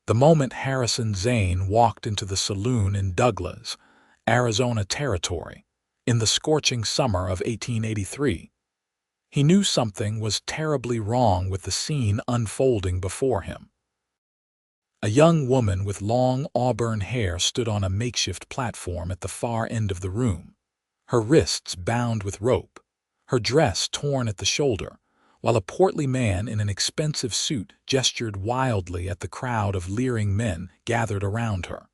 The moment Harrison Zane walked into the saloon in Douglas, Arizona Territory, in the scorching summer of 1883, he knew something was terribly wrong with the scene unfolding before him. A young woman with long auburn hair stood on a makeshift platform at the far end of the room, her wrists bound with rope, her dress torn at the shoulder, while a portly man in an expensive suit gestured wildly at the crowd of leering men gathered around her.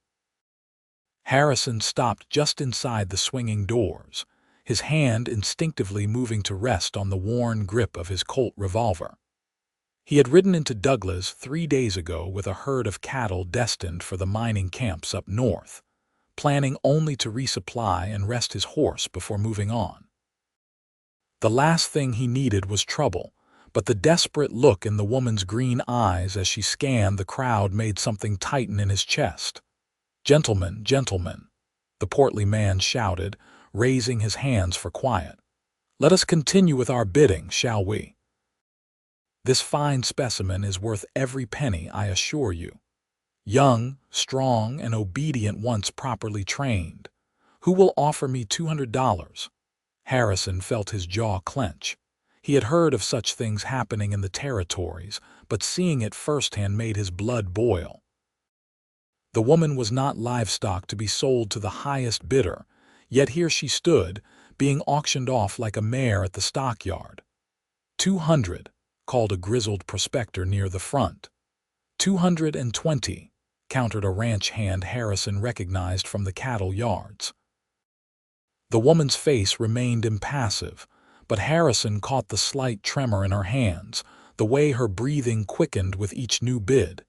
Harrison stopped just inside the swinging doors, his hand instinctively moving to rest on the worn grip of his Colt revolver. He had ridden into Douglas 3 days ago with a herd of cattle destined for the mining camps up north, planning only to resupply and rest his horse before moving on. The last thing he needed was trouble, but the desperate look in the woman's green eyes as she scanned the crowd made something tighten in his chest. "Gentlemen, gentlemen," the portly man shouted, raising his hands for quiet. "Let us continue with our bidding, shall we? This fine specimen is worth every penny, I assure you. Young, strong, and obedient once properly trained. Who will offer me $200? Harrison felt his jaw clench. He had heard of such things happening in the territories, but seeing it firsthand made his blood boil. The woman was not livestock to be sold to the highest bidder, yet here she stood, being auctioned off like a mare at the stockyard. 200, called a grizzled prospector near the front. 220, countered a ranch hand Harrison recognized from the cattle yards. The woman's face remained impassive, but Harrison caught the slight tremor in her hands, the way her breathing quickened with each new bid.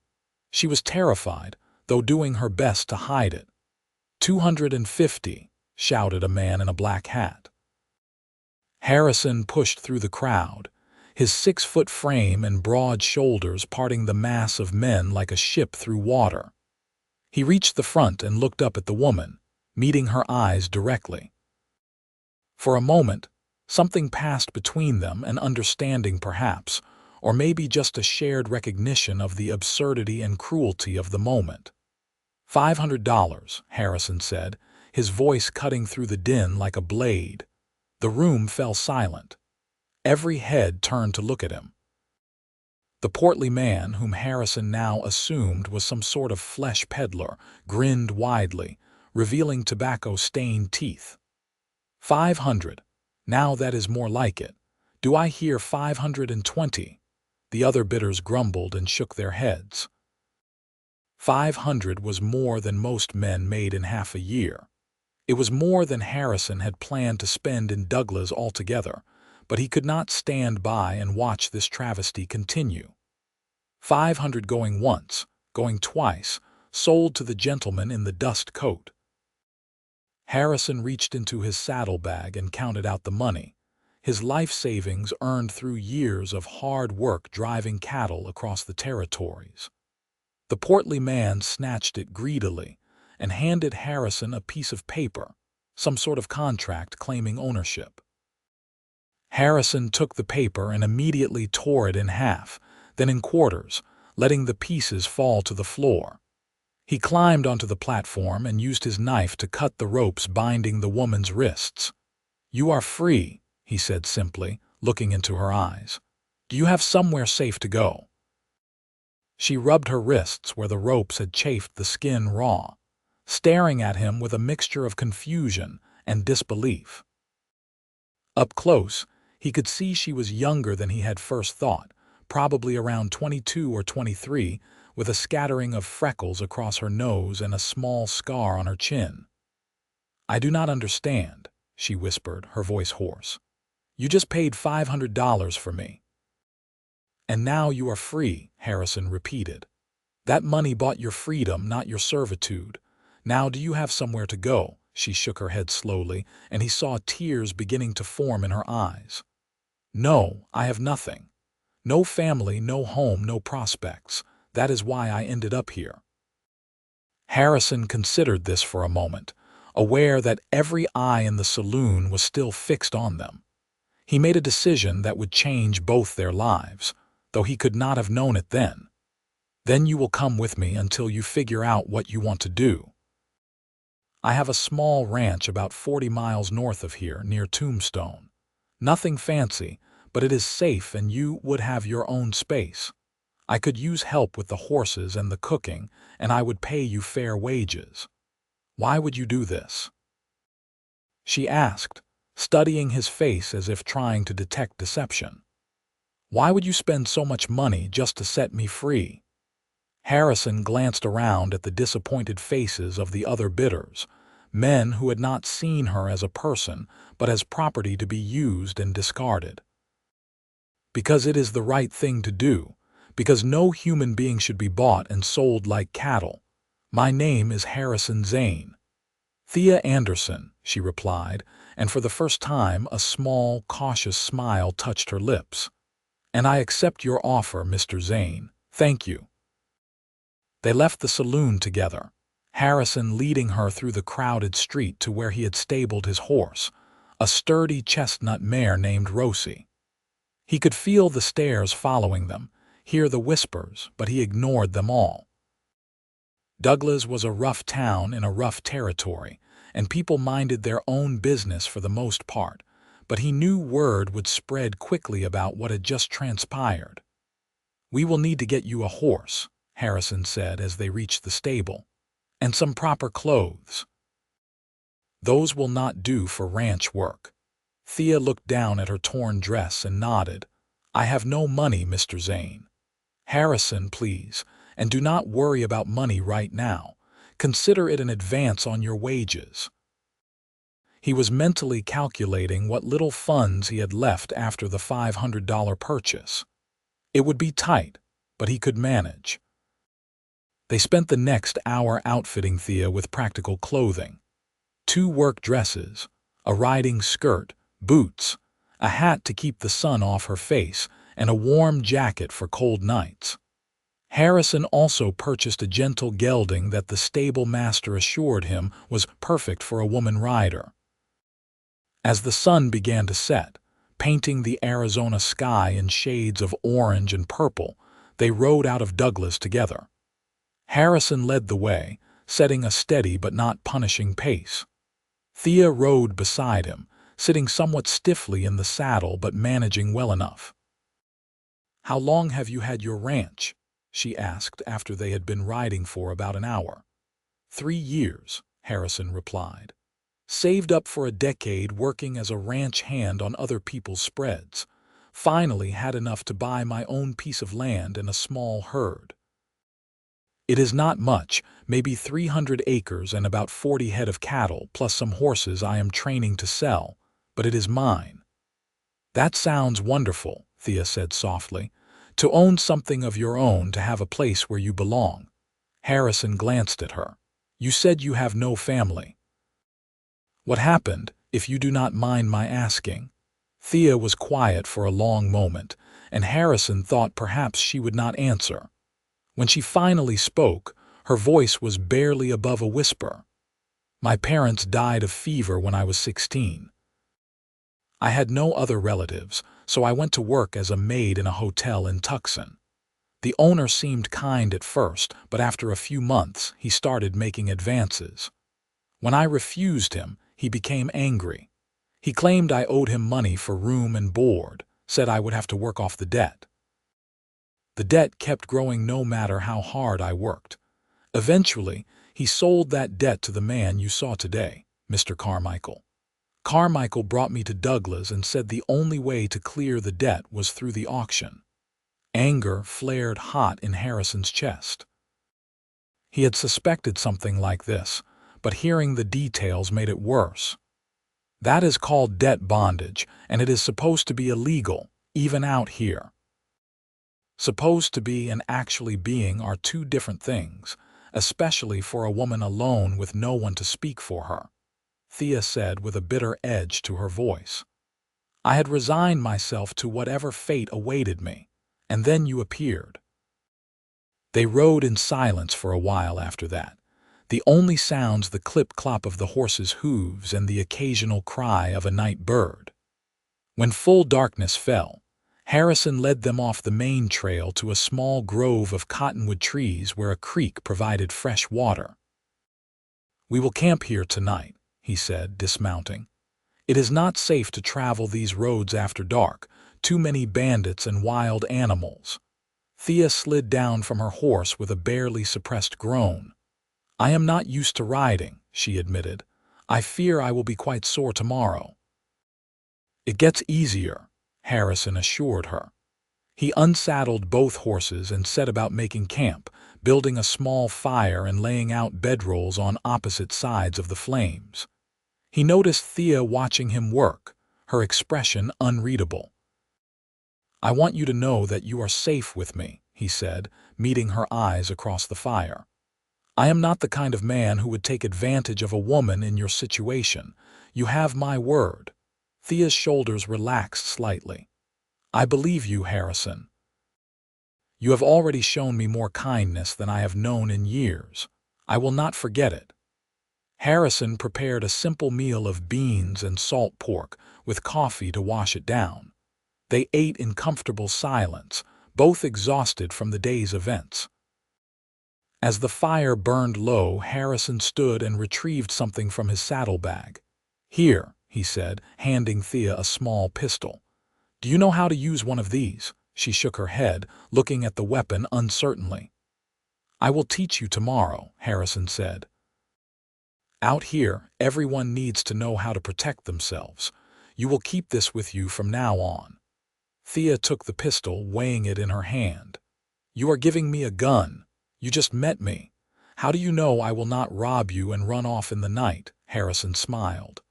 She was terrified, though doing her best to hide it. 250, shouted a man in a black hat. Harrison pushed through the crowd, his 6-foot frame and broad shoulders parting the mass of men like a ship through water. He reached the front and looked up at the woman, meeting her eyes directly. For a moment, something passed between them, an understanding perhaps, or maybe just a shared recognition of the absurdity and cruelty of the moment. $500, Harrison said, his voice cutting through the din like a blade. The room fell silent. Every head turned to look at him. The portly man, whom Harrison now assumed was some sort of flesh peddler, grinned widely, revealing tobacco-stained teeth. 500. Now that is more like it. Do I hear 520? The other bidders grumbled and shook their heads. 500 was more than most men made in half a year. It was more than Harrison had planned to spend in Douglas altogether, but he could not stand by and watch this travesty continue. 500 going once, going twice, sold to the gentleman in the dust coat. Harrison reached into his saddlebag and counted out the money, his life savings earned through years of hard work driving cattle across the territories. The portly man snatched it greedily and handed Harrison a piece of paper, some sort of contract claiming ownership. Harrison took the paper and immediately tore it in half, then in quarters, letting the pieces fall to the floor. He climbed onto the platform and used his knife to cut the ropes binding the woman's wrists. "You are free," he said simply, looking into her eyes. "Do you have somewhere safe to go?" She rubbed her wrists where the ropes had chafed the skin raw, staring at him with a mixture of confusion and disbelief. Up close, he could see she was younger than he had first thought, probably around 22 or 23, with a scattering of freckles across her nose and a small scar on her chin. "I do not understand," she whispered, her voice hoarse. "You just paid $500 for me." "And now you are free," Harrison repeated. "That money bought your freedom, not your servitude. Now do you have somewhere to go?" She shook her head slowly, and he saw tears beginning to form in her eyes. "No, I have nothing. No family, no home, no prospects. That is why I ended up here." Harrison considered this for a moment, aware that every eye in the saloon was still fixed on them. He made a decision that would change both their lives, though he could not have known it then. Then you will come with me until you figure out what you want to do. I have a small ranch about 40 miles north of here, near Tombstone. Nothing fancy, but it is safe and you would have your own space. I could use help with the horses and the cooking, and I would pay you fair wages. Why would you do this?" she asked, studying his face as if trying to detect deception. "Why would you spend so much money just to set me free?" Harrison glanced around at the disappointed faces of the other bidders, men who had not seen her as a person, but as property to be used and discarded. "Because it is the right thing to do, because no human being should be bought and sold like cattle. My name is Harrison Zane." "Thea Anderson," she replied, and for the first time a small, cautious smile touched her lips. "And I accept your offer, Mr. Zane. Thank you." They left the saloon together, Harrison leading her through the crowded street to where he had stabled his horse, a sturdy chestnut mare named Rosie. He could feel the stares following them, hear the whispers, but he ignored them all. Douglas was a rough town in a rough territory, and people minded their own business for the most part, but he knew word would spread quickly about what had just transpired. "We will need to get you a horse," Harrison said as they reached the stable, "and some proper clothes. Those will not do for ranch work." Thea looked down at her torn dress and nodded. "I have no money, Mr. Zane." "Harrison, please, and do not worry about money right now. Consider it an advance on your wages." He was mentally calculating what little funds he had left after the $500 purchase. It would be tight, but he could manage. They spent the next hour outfitting Thea with practical clothing. 2 work dresses, a riding skirt, boots, a hat to keep the sun off her face, and a warm jacket for cold nights. Harrison also purchased a gentle gelding that the stable master assured him was perfect for a woman rider. As the sun began to set, painting the Arizona sky in shades of orange and purple, they rode out of Douglas together. Harrison led the way, setting a steady but not punishing pace. Thea rode beside him, sitting somewhat stiffly in the saddle but managing well enough. "How long have you had your ranch?" she asked after they had been riding for about an hour. 3 years, Harrison replied. "Saved up for a decade working as a ranch hand on other people's spreads. Finally had enough to buy my own piece of land and a small herd. It is not much, maybe 300 acres and about 40 head of cattle, plus some horses I am training to sell, but it is mine." "That sounds wonderful," Thea said softly. "To own something of your own, to have a place where you belong." Harrison glanced at her. "You said you have no family. What happened, if you do not mind my asking?" Thea was quiet for a long moment, and Harrison thought perhaps she would not answer. When she finally spoke, her voice was barely above a whisper. "My parents died of fever when I was 16. I had no other relatives, so I went to work as a maid in a hotel in Tucson. The owner seemed kind at first, but after a few months he started making advances. When I refused him, he became angry. He claimed I owed him money for room and board, said I would have to work off the debt. The debt kept growing no matter how hard I worked. Eventually, he sold that debt to the man you saw today, Mr. Carmichael. Carmichael brought me to Douglas and said the only way to clear the debt was through the auction." Anger flared hot in Harrison's chest. He had suspected something like this, but hearing the details made it worse. "That is called debt bondage, and it is supposed to be illegal, even out here." Supposed to be and actually being are 2 different things, especially for a woman alone with no one to speak for her, Thea said with a bitter edge to her voice. "I had resigned myself to whatever fate awaited me, and then you appeared." They rode in silence for a while after that, the only sounds the clip-clop of the horses' hooves and the occasional cry of a night bird. When full darkness fell, Harrison led them off the main trail to a small grove of cottonwood trees where a creek provided fresh water. "We will camp here tonight," he said, dismounting. "It is not safe to travel these roads after dark, too many bandits and wild animals." Thea slid down from her horse with a barely suppressed groan. "I am not used to riding," she admitted. "I fear I will be quite sore tomorrow." "It gets easier," Harrison assured her. He unsaddled both horses and set about making camp, building a small fire and laying out bedrolls on opposite sides of the flames. He noticed Thea watching him work, her expression unreadable. "I want you to know that you are safe with me," he said, meeting her eyes across the fire. "I am not the kind of man who would take advantage of a woman in your situation. You have my word." Thea's shoulders relaxed slightly. "I believe you, Harrison. You have already shown me more kindness than I have known in years. I will not forget it." Harrison prepared a simple meal of beans and salt pork, with coffee to wash it down. They ate in comfortable silence, both exhausted from the day's events. As the fire burned low, Harrison stood and retrieved something from his saddlebag. "Here," he said, handing Thea a small pistol. "Do you know how to use one of these?" She shook her head, looking at the weapon uncertainly. "I will teach you tomorrow," Harrison said. "Out here, everyone needs to know how to protect themselves. You will keep this with you from now on." Thea took the pistol, weighing it in her hand. "You are giving me a gun. You just met me. How do you know I will not rob you and run off in the night?" Harrison smiled.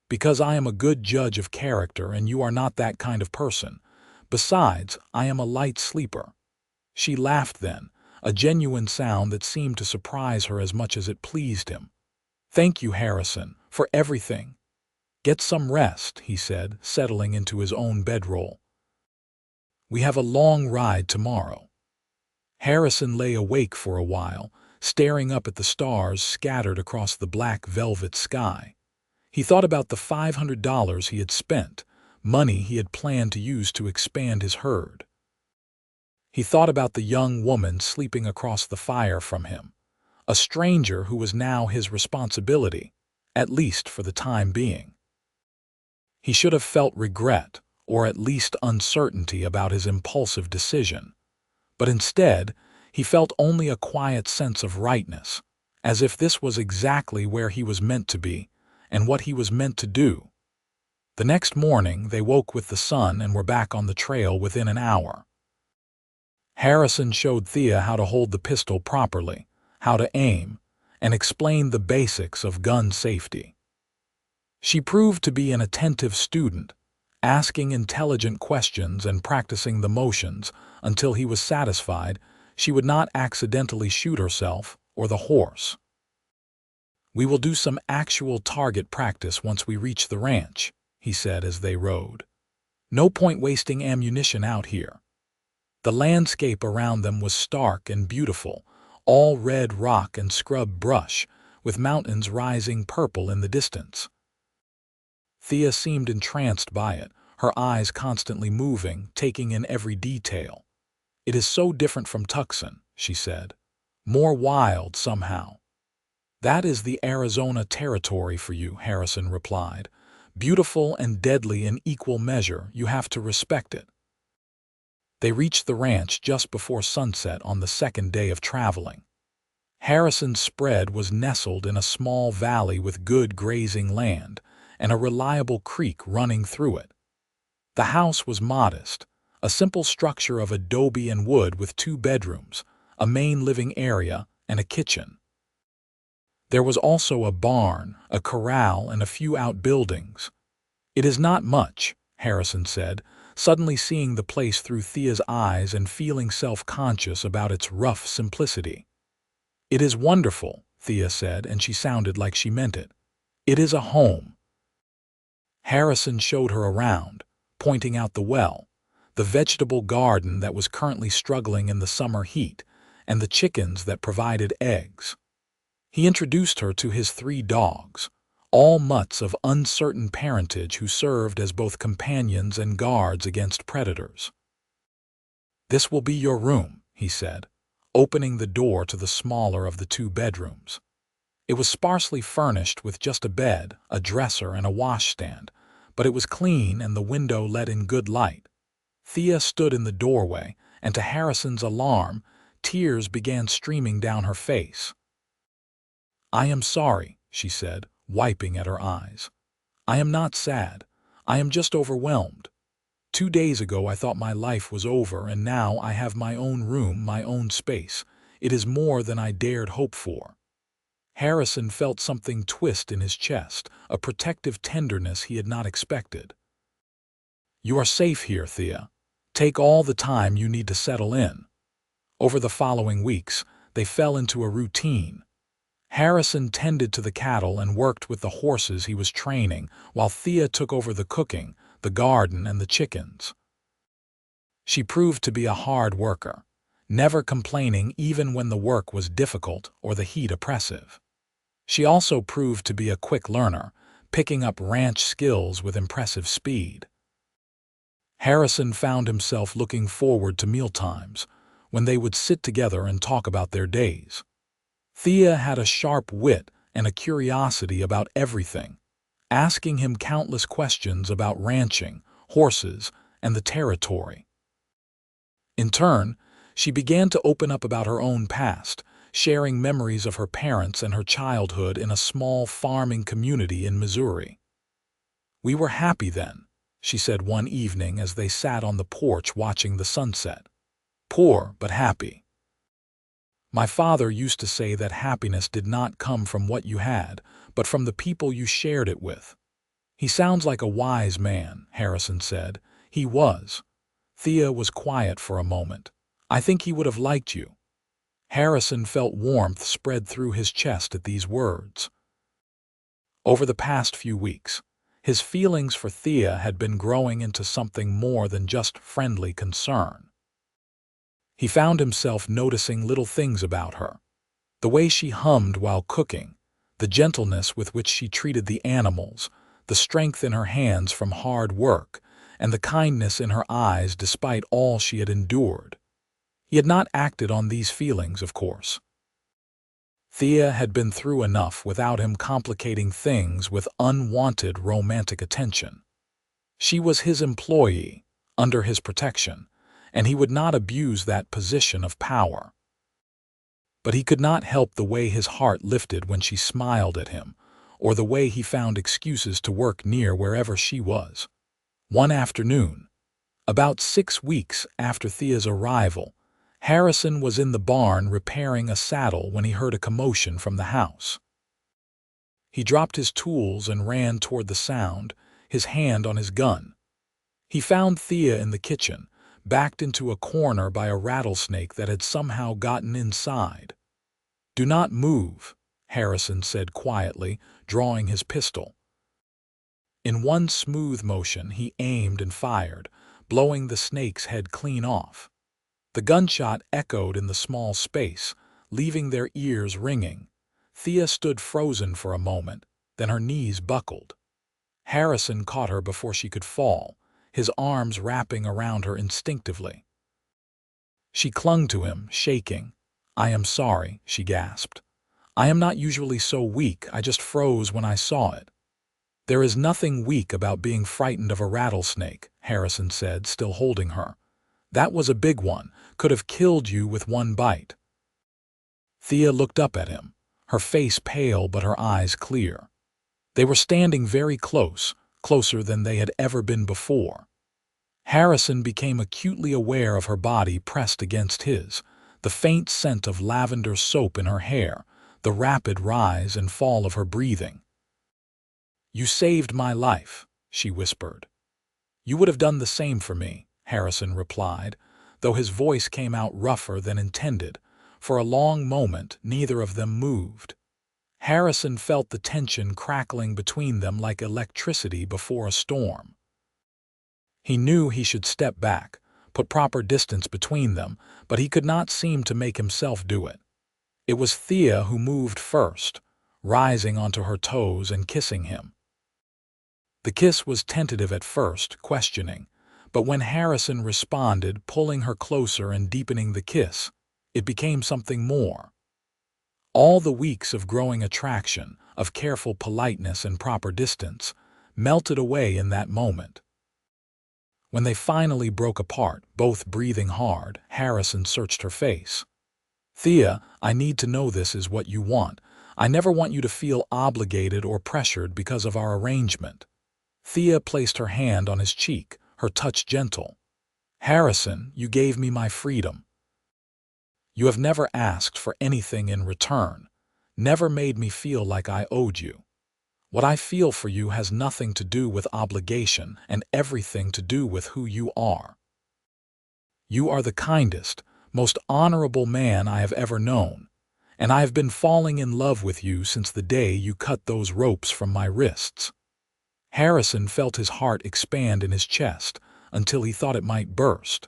"Because I am a good judge of character and you are not that kind of person. Besides, I am a light sleeper." She laughed then, a genuine sound that seemed to surprise her as much as it pleased him. "Thank you, Harrison, for everything." "Get some rest," he said, settling into his own bedroll. "We have a long ride tomorrow." Harrison lay awake for a while, staring up at the stars scattered across the black velvet sky. He thought about the $500 he had spent, money he had planned to use to expand his herd. He thought about the young woman sleeping across the fire from him, a stranger who was now his responsibility, at least for the time being. He should have felt regret, or at least uncertainty about his impulsive decision. But instead, he felt only a quiet sense of rightness, as if this was exactly where he was meant to be, and what he was meant to do. The next morning, they woke with the sun and were back on the trail within an hour. Harrison showed Thea how to hold the pistol properly, how to aim, and explained the basics of gun safety. She proved to be an attentive student, asking intelligent questions and practicing the motions until he was satisfied she would not accidentally shoot herself or the horse. "We will do some actual target practice once we reach the ranch," he said as they rode. "No point wasting ammunition out here." The landscape around them was stark and beautiful, all red rock and scrub brush, with mountains rising purple in the distance. Thea seemed entranced by it, her eyes constantly moving, taking in every detail. "It is so different from Tucson," she said. "More wild somehow." "That is the Arizona territory for you," Harrison replied. "Beautiful and deadly in equal measure, you have to respect it." They reached the ranch just before sunset on the second day of traveling. Harrison's spread was nestled in a small valley with good grazing land and a reliable creek running through it. The house was modest, a simple structure of adobe and wood with 2 bedrooms, a main living area, and a kitchen. There was also a barn, a corral, and a few outbuildings. "It is not much," Harrison said, suddenly seeing the place through Thea's eyes and feeling self-conscious about its rough simplicity. "It is wonderful," Thea said, and she sounded like she meant it. "It is a home." Harrison showed her around, pointing out the well, the vegetable garden that was currently struggling in the summer heat, and the chickens that provided eggs. He introduced her to his 3 dogs, all mutts of uncertain parentage who served as both companions and guards against predators. "This will be your room," he said, opening the door to the smaller of the two bedrooms. It was sparsely furnished with just a bed, a dresser, and a washstand, but it was clean and the window let in good light. Thea stood in the doorway, and to Harrison's alarm, tears began streaming down her face. "I am sorry," she said, wiping at her eyes. "I am not sad. I am just overwhelmed. 2 days ago I thought my life was over, and now I have my own room, my own space. It is more than I dared hope for." Harrison felt something twist in his chest, a protective tenderness he had not expected. "You are safe here, Thea. Take all the time you need to settle in." Over the following weeks, they fell into a routine. Harrison tended to the cattle and worked with the horses he was training, while Thea took over the cooking, the garden, and the chickens. She proved to be a hard worker, never complaining even when the work was difficult or the heat oppressive. She also proved to be a quick learner, picking up ranch skills with impressive speed. Harrison found himself looking forward to mealtimes, when they would sit together and talk about their days. Thea had a sharp wit and a curiosity about everything, asking him countless questions about ranching, horses, and the territory. In turn, she began to open up about her own past, sharing memories of her parents and her childhood in a small farming community in Missouri. "We were happy then," she said one evening as they sat on the porch watching the sunset. "Poor, but happy. My father used to say that happiness did not come from what you had, but from the people you shared it with." "He sounds like a wise man," Harrison said. "He was." Thea was quiet for a moment. "I think he would have liked you." Harrison felt warmth spread through his chest at these words. Over the past few weeks, his feelings for Thea had been growing into something more than just friendly concern. He found himself noticing little things about her. The way she hummed while cooking, the gentleness with which she treated the animals, the strength in her hands from hard work, and the kindness in her eyes despite all she had endured. He had not acted on these feelings, of course. Thea had been through enough without him complicating things with unwanted romantic attention. She was his employee, under his protection, and he would not abuse that position of power. But he could not help the way his heart lifted when she smiled at him, or the way he found excuses to work near wherever she was. One afternoon, about 6 weeks after Thea's arrival, Harrison was in the barn repairing a saddle when he heard a commotion from the house. He dropped his tools and ran toward the sound, his hand on his gun. He found Thea in the kitchen, backed into a corner by a rattlesnake that had somehow gotten inside. "Do not move," Harrison said quietly, drawing his pistol. In one smooth motion, he aimed and fired, blowing the snake's head clean off. The gunshot echoed in the small space, leaving their ears ringing. Thea stood frozen for a moment, then her knees buckled. Harrison caught her before she could fall, his arms wrapping around her instinctively. She clung to him, shaking. "I am sorry," she gasped. "I am not usually so weak, I just froze when I saw it." "There is nothing weak about being frightened of a rattlesnake," Harrison said, still holding her. "That was a big one, could have killed you with one bite." Thea looked up at him, her face pale but her eyes clear. They were standing very close, closer than they had ever been before. Harrison became acutely aware of her body pressed against his, the faint scent of lavender soap in her hair, the rapid rise and fall of her breathing. "You saved my life," she whispered. "You would have done the same for me," Harrison replied, though his voice came out rougher than intended. For a long moment, neither of them moved. Harrison felt the tension crackling between them like electricity before a storm. He knew he should step back, put proper distance between them, but he could not seem to make himself do it. It was Thea who moved first, rising onto her toes and kissing him. The kiss was tentative at first, questioning, but when Harrison responded, pulling her closer and deepening the kiss, it became something more. All the weeks of growing attraction, of careful politeness and proper distance, melted away in that moment. When they finally broke apart, both breathing hard, Harrison searched her face. "Thea, I need to know this is what you want. I never want you to feel obligated or pressured because of our arrangement." Thea placed her hand on his cheek, her touch gentle. "Harrison, you gave me my freedom. You have never asked for anything in return, never made me feel like I owed you. What I feel for you has nothing to do with obligation and everything to do with who you are. You are the kindest, most honorable man I have ever known, and I have been falling in love with you since the day you cut those ropes from my wrists." Harrison felt his heart expand in his chest until he thought it might burst.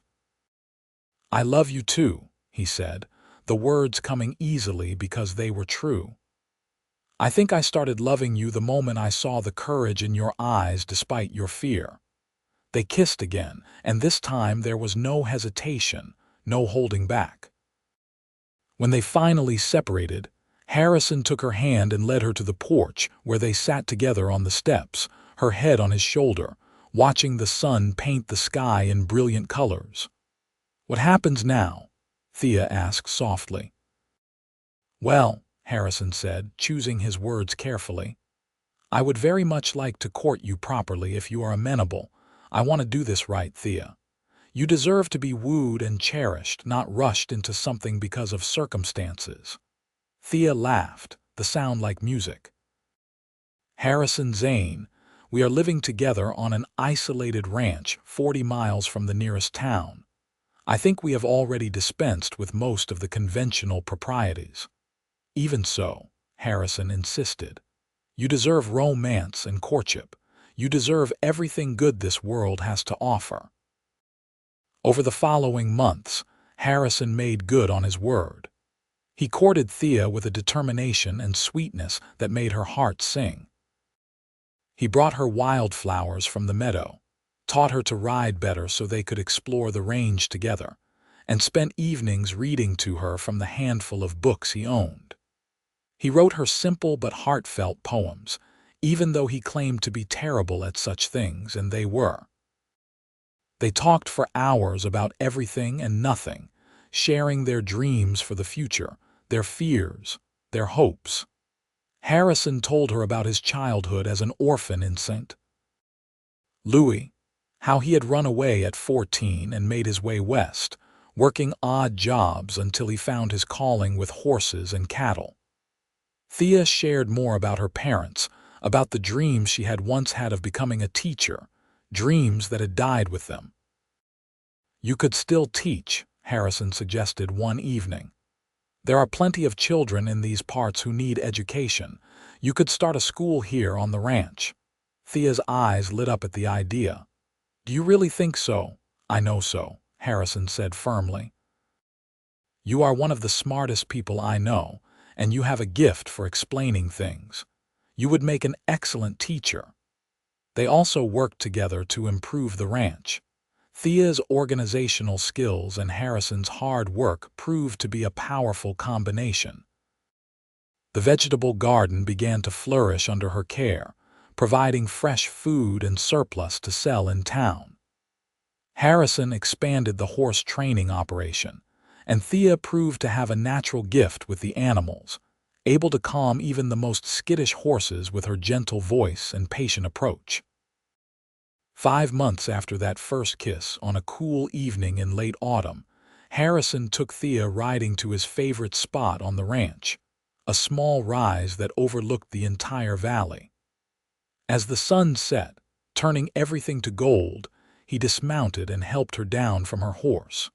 "I love you too," he said, the words coming easily because they were true. "I think I started loving you the moment I saw the courage in your eyes despite your fear." They kissed again, and this time there was no hesitation, no holding back. When they finally separated, Harrison took her hand and led her to the porch where they sat together on the steps, her head on his shoulder, watching the sun paint the sky in brilliant colors. "What happens now?" Thea asked softly. "Well," Harrison said, choosing his words carefully, "I would very much like to court you properly if you are amenable. I want to do this right, Thea. You deserve to be wooed and cherished, not rushed into something because of circumstances." Thea laughed, the sound like music. "Harrison Zane, we are living together on an isolated ranch 40 miles from the nearest town. I think we have already dispensed with most of the conventional proprieties." "Even so," Harrison insisted, "you deserve romance and courtship. You deserve everything good this world has to offer." Over the following months, Harrison made good on his word. He courted Thea with a determination and sweetness that made her heart sing. He brought her wildflowers from the meadow, taught her to ride better so they could explore the range together, and spent evenings reading to her from the handful of books he owned. He wrote her simple but heartfelt poems, even though he claimed to be terrible at such things, and they were. They talked for hours about everything and nothing, sharing their dreams for the future, their fears, their hopes. Harrison told her about his childhood as an orphan in St. Louis, how he had run away at 14 and made his way west, working odd jobs until he found his calling with horses and cattle. Thea shared more about her parents, about the dreams she had once had of becoming a teacher, dreams that had died with them. "You could still teach," Harrison suggested one evening. "There are plenty of children in these parts who need education. You could start a school here on the ranch." Thea's eyes lit up at the idea. "Do you really think so?" "I know so," Harrison said firmly. "You are one of the smartest people I know, and you have a gift for explaining things. You would make an excellent teacher." They also worked together to improve the ranch. Thea's organizational skills and Harrison's hard work proved to be a powerful combination. The vegetable garden began to flourish under her care, providing fresh food and surplus to sell in town. Harrison expanded the horse training operation, and Thea proved to have a natural gift with the animals, able to calm even the most skittish horses with her gentle voice and patient approach. 5 months after that first kiss, on a cool evening in late autumn, Harrison took Thea riding to his favorite spot on the ranch, a small rise that overlooked the entire valley. As the sun set, turning everything to gold, he dismounted and helped her down from her horse.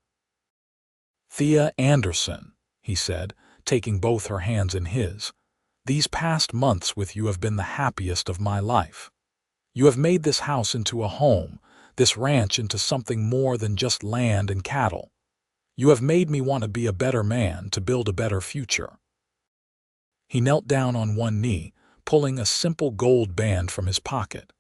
"Thea Anderson," he said, taking both her hands in his, "these past months with you have been the happiest of my life. You have made this house into a home, this ranch into something more than just land and cattle. You have made me want to be a better man, to build a better future." He knelt down on one knee, pulling a simple gold band from his pocket.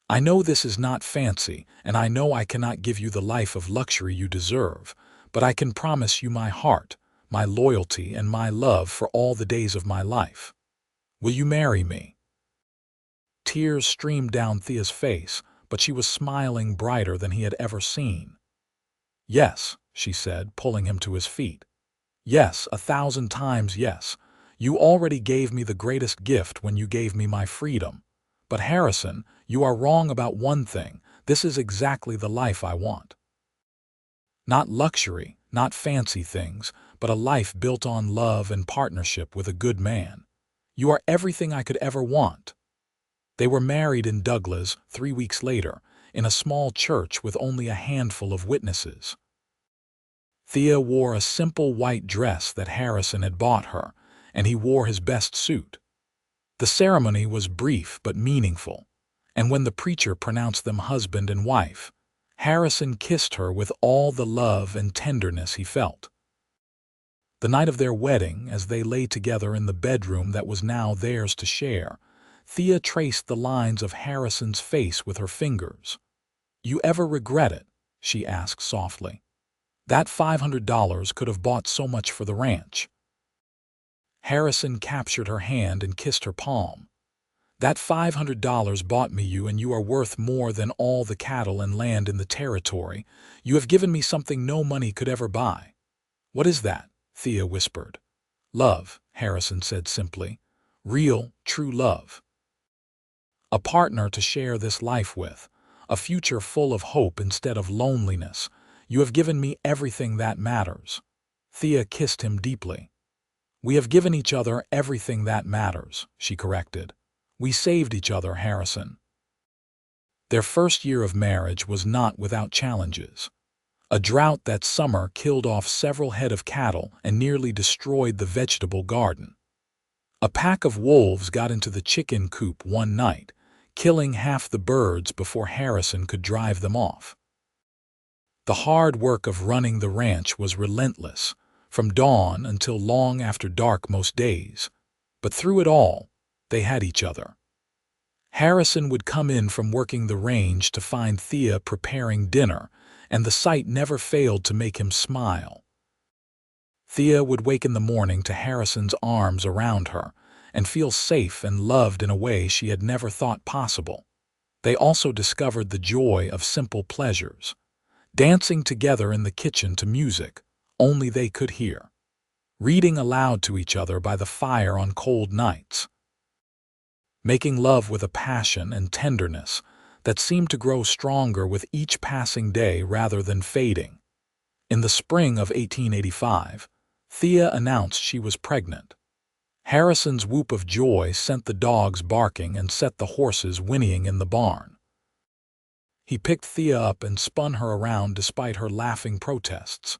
I know this is not fancy, and I know I cannot give you the life of luxury you deserve, but I can promise you my heart, my loyalty, and my love for all the days of my life. Will you marry me? Tears streamed down Thea's face, but she was smiling brighter than he had ever seen. Yes, she said, pulling him to his feet. Yes, 1,000 times yes. You already gave me the greatest gift when you gave me my freedom. But Harrison, you are wrong about one thing. This is exactly the life I want. Not luxury, not fancy things, but a life built on love and partnership with a good man. You are everything I could ever want. They were married in Douglas 3 weeks later, in a small church with only a handful of witnesses. Thea wore a simple white dress that Harrison had bought her, and he wore his best suit. The ceremony was brief but meaningful, and when the preacher pronounced them husband and wife, Harrison kissed her with all the love and tenderness he felt. The night of their wedding, as they lay together in the bedroom that was now theirs to share, Thea traced the lines of Harrison's face with her fingers. "You ever regret it?" she asked softly. "That $500 could have bought so much for the ranch." Harrison captured her hand and kissed her palm. "That $500 bought me you, and you are worth more than all the cattle and land in the territory. You have given me something no money could ever buy." "What is that?" Thea whispered. "Love," Harrison said simply. "Real, true love. A partner to share this life with, a future full of hope instead of loneliness. You have given me everything that matters." Thea kissed him deeply. "We have given each other everything that matters," she corrected. "We saved each other, Harrison." Their first year of marriage was not without challenges. A drought that summer killed off several head of cattle and nearly destroyed the vegetable garden. A pack of wolves got into the chicken coop one night, killing half the birds before Harrison could drive them off. The hard work of running the ranch was relentless, from dawn until long after dark most days. But through it all, they had each other. Harrison would come in from working the range to find Thea preparing dinner, and the sight never failed to make him smile. Thea would wake in the morning to Harrison's arms around her and feel safe and loved in a way she had never thought possible. They also discovered the joy of simple pleasures, dancing together in the kitchen to music only they could hear, reading aloud to each other by the fire on cold nights, making love with a passion and tenderness that seemed to grow stronger with each passing day rather than fading. In the spring of 1885, Thea announced she was pregnant. Harrison's whoop of joy sent the dogs barking and set the horses whinnying in the barn. He picked Thea up and spun her around despite her laughing protests.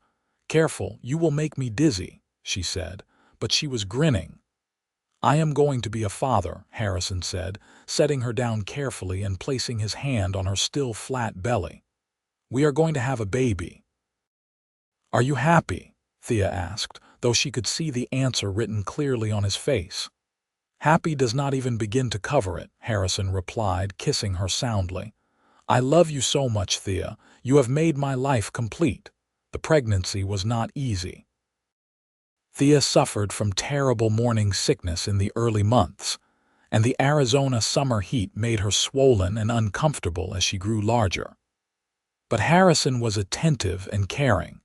"Careful, you will make me dizzy," she said, but she was grinning. "I am going to be a father," Harrison said, setting her down carefully and placing his hand on her still flat belly. "We are going to have a baby." "Are you happy?" Thea asked, though she could see the answer written clearly on his face. "Happy does not even begin to cover it," Harrison replied, kissing her soundly. "I love you so much, Thea. You have made my life complete." The pregnancy was not easy. Thea suffered from terrible morning sickness in the early months, and the Arizona summer heat made her swollen and uncomfortable as she grew larger. But Harrison was attentive and caring,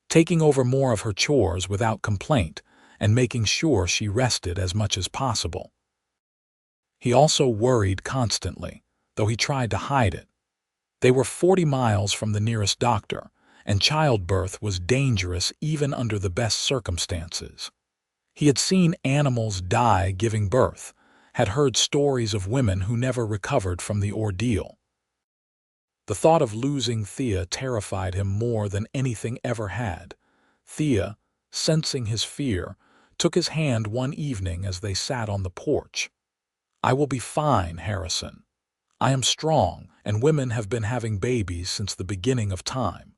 taking over more of her chores without complaint and making sure she rested as much as possible. He also worried constantly, though he tried to hide it. They were 40 miles from the nearest doctor, and childbirth was dangerous even under the best circumstances. He had seen animals die giving birth, had heard stories of women who never recovered from the ordeal. The thought of losing Thea terrified him more than anything ever had. Thea, sensing his fear, took his hand one evening as they sat on the porch. "I will be fine, Harrison. I am strong, and women have been having babies since the beginning of time."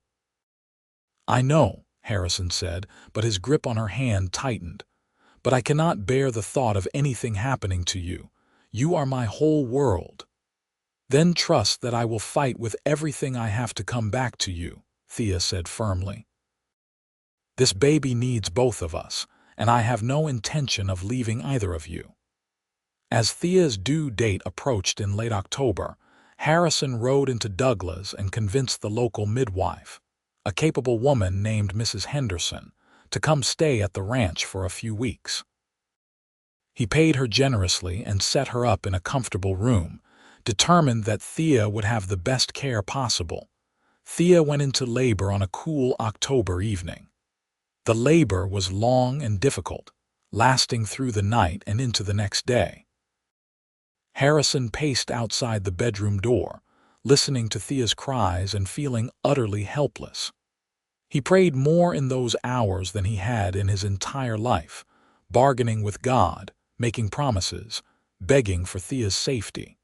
"I know," Harrison said, but his grip on her hand tightened. but I cannot bear the thought of anything happening to you. You are my whole world." "Then trust that I will fight with everything I have to come back to you," Thea said firmly. "This baby needs both of us, and I have no intention of leaving either of you." As Thea's due date approached in late October, Harrison rode into Douglas and convinced the local midwife, a capable woman named Mrs. Henderson, to come stay at the ranch for a few weeks. He paid her generously and set her up in a comfortable room, determined that Thea would have the best care possible. Thea went into labor on a cool October evening. The labor was long and difficult, lasting through the night and into the next day. Harrison paced outside the bedroom door, listening to Thea's cries and feeling utterly helpless. He prayed more in those hours than he had in his entire life, bargaining with God, making promises, begging for Thea's safety.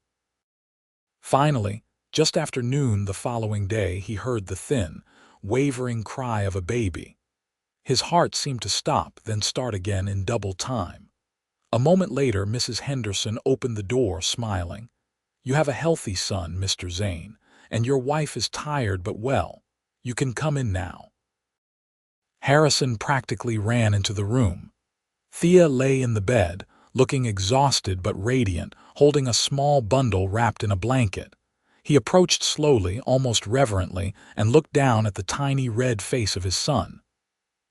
Finally, just after noon the following day, he heard the thin, wavering cry of a baby. His heart seemed to stop, then start again in double time. A moment later, Mrs. Henderson opened the door, smiling. "You have a healthy son, Mr. Zane, and your wife is tired but well. You can come in now." Harrison practically ran into the room. Thea lay in the bed, looking exhausted but radiant, holding a small bundle wrapped in a blanket. He approached slowly, almost reverently, and looked down at the tiny red face of his son.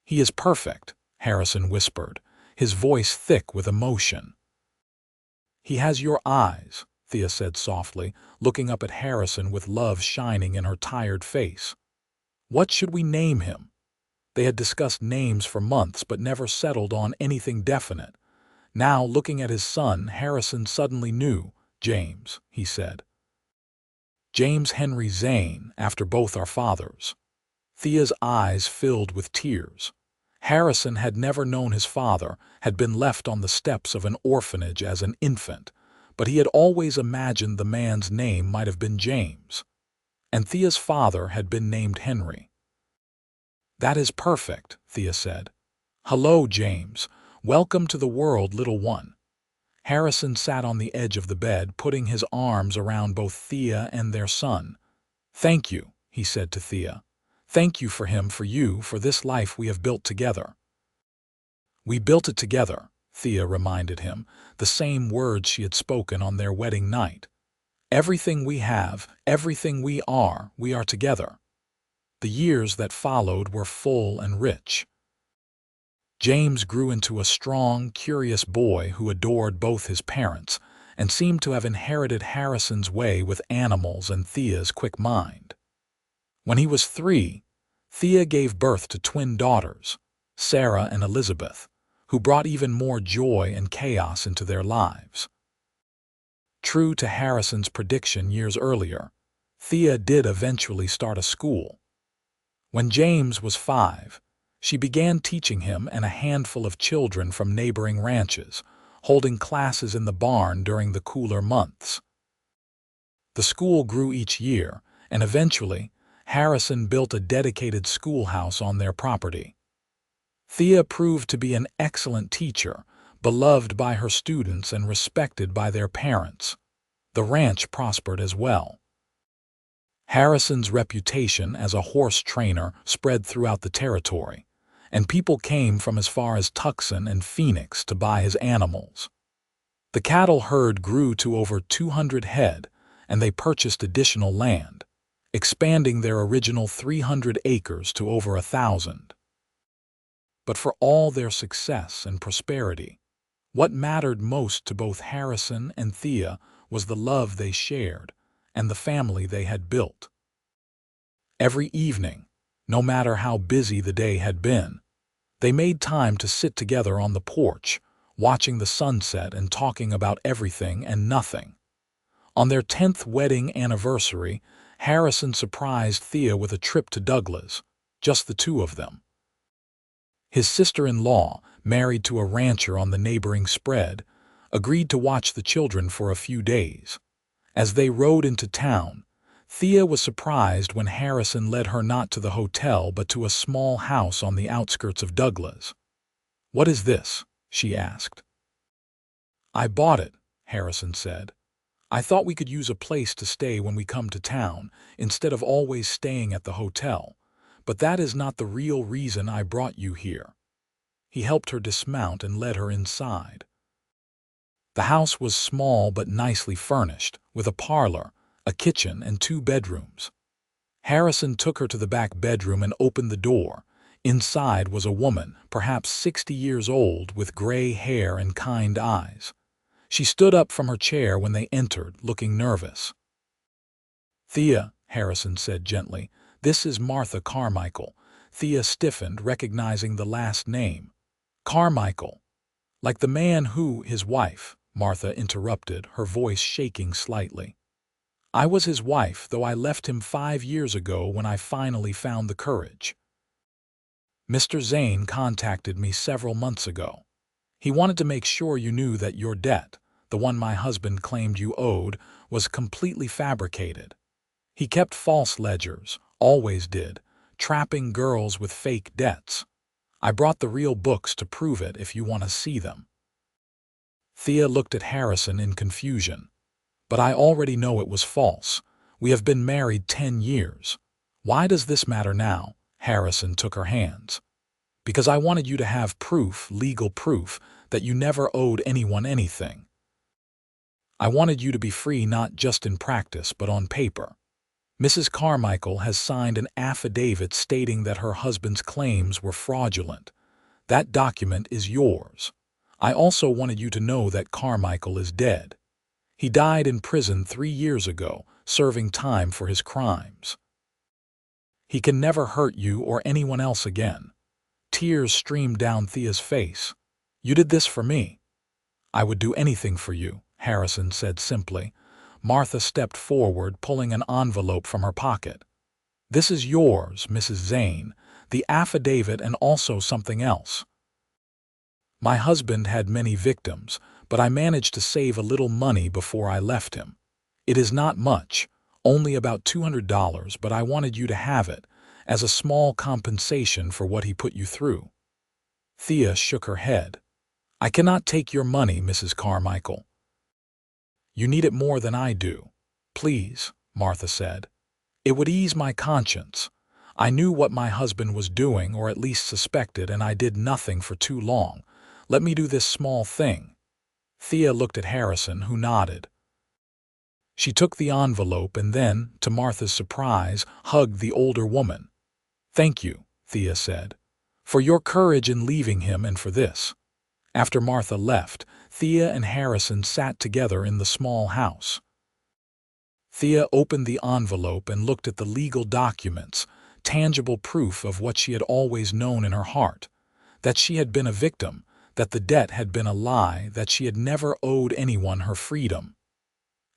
"He is perfect," Harrison whispered, his voice thick with emotion. "He has your eyes," Thea said softly, looking up at Harrison with love shining in her tired face. "What should we name him?" They had discussed names for months but never settled on anything definite. Now, looking at his son, Harrison suddenly knew. "James," he said. "James Henry Zane, after both our fathers." Thea's eyes filled with tears. Harrison had never known his father, had been left on the steps of an orphanage as an infant, but he had always imagined the man's name might have been James. And Thea's father had been named Henry. "That is perfect," Thea said. "Hello, James. Welcome to the world, little one." Harrison sat on the edge of the bed, putting his arms around both Thea and their son. "Thank you," he said to Thea. "Thank you for him, for you, for this life we have built together." "We built it together," Thea reminded him, the same words she had spoken on their wedding night. "Everything we have, everything we are together." The years that followed were full and rich. James grew into a strong, curious boy who adored both his parents and seemed to have inherited Harrison's way with animals and Thea's quick mind. When he was 3, Thea gave birth to twin daughters, Sarah and Elizabeth, who brought even more joy and chaos into their lives. True to Harrison's prediction years earlier, Thea did eventually start a school. When James was 5, she began teaching him and a handful of children from neighboring ranches, holding classes in the barn during the cooler months. The school grew each year, and eventually, Harrison built a dedicated schoolhouse on their property. Thea proved to be an excellent teacher, beloved by her students and respected by their parents. The ranch prospered as well. Harrison's reputation as a horse trainer spread throughout the territory, and people came from as far as Tucson and Phoenix to buy his animals. The cattle herd grew to over 200 head, and they purchased additional land, expanding their original 300 acres to over 1,000. But for all their success and prosperity, what mattered most to both Harrison and Thea was the love they shared and the family they had built. Every evening, no matter how busy the day had been, they made time to sit together on the porch, watching the sunset and talking about everything and nothing. On their 10th wedding anniversary, Harrison surprised Thea with a trip to Douglas, just the two of them. His sister-in-law, married to a rancher on the neighboring spread, agreed to watch the children for a few days. As they rode into town, Thea was surprised when Harrison led her not to the hotel but to a small house on the outskirts of Douglas. "What is this?" she asked. I bought it, Harrison said. I thought we could use a place to stay when we come to town, instead of always staying at the hotel. But that is not the real reason I brought you here. He helped her dismount and led her inside. The house was small but nicely furnished, with a parlor, a kitchen, and 2 bedrooms. Harrison took her to the back bedroom and opened the door. Inside was a woman, perhaps 60 years old, with gray hair and kind eyes. She stood up from her chair when they entered, looking nervous. "Thea," Harrison said gently, "this is Martha Carmichael." Thea stiffened, recognizing the last name. "Carmichael. Like the man who, his wife," Martha interrupted, her voice shaking slightly. "I was his wife, though I left him 5 years ago when I finally found the courage. Mr. Zane contacted me several months ago. He wanted to make sure you knew that your debt, the one my husband claimed you owed, was completely fabricated. He kept false ledgers, always did, trapping girls with fake debts. I brought the real books to prove it if you want to see them." Thea looked at Harrison in confusion. "But I already know it was false. We have been married 10 years. Why does this matter now?" Harrison took her hands. "Because I wanted you to have proof, legal proof, that you never owed anyone anything. I wanted you to be free not just in practice but on paper. Mrs. Carmichael has signed an affidavit stating that her husband's claims were fraudulent. That document is yours. I also wanted you to know that Carmichael is dead. He died in prison 3 years ago, serving time for his crimes. He can never hurt you or anyone else again." Tears streamed down Thea's face. "You did this for me." "I would do anything for you," Harrison said simply. Martha stepped forward, pulling an envelope from her pocket. "This is yours, Mrs. Zane, the affidavit and also something else. My husband had many victims, but I managed to save a little money before I left him. It is not much, only about $200, but I wanted you to have it, as a small compensation for what he put you through." Thea shook her head. "I cannot take your money, Mrs. Carmichael." "You need it more than I do. Please," Martha said. "It would ease my conscience. I knew what my husband was doing, or at least suspected, and I did nothing for too long. Let me do this small thing." Thea looked at Harrison, who nodded. She took the envelope and then, to Martha's surprise, hugged the older woman. "Thank you," Thea said, "for your courage in leaving him and for this." After Martha left, Thea and Harrison sat together in the small house. Thea opened the envelope and looked at the legal documents, tangible proof of what she had always known in her heart, that she had been a victim, that the debt had been a lie, that she had never owed anyone her freedom.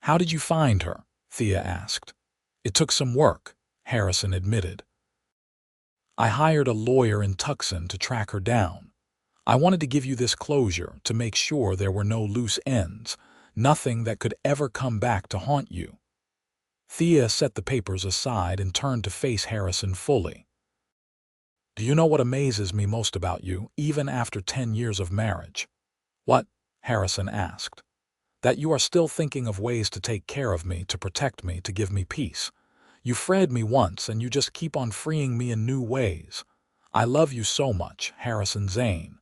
"How did you find her?" Thea asked. "It took some work," Harrison admitted. "I hired a lawyer in Tucson to track her down. I wanted to give you this closure, to make sure there were no loose ends, nothing that could ever come back to haunt you." Thea set the papers aside and turned to face Harrison fully. "Do you know what amazes me most about you, even after 10 years of marriage?" "What?" Harrison asked. "That you are still thinking of ways to take care of me, to protect me, to give me peace. You freed me once, and you just keep on freeing me in new ways. I love you so much, Harrison Zane."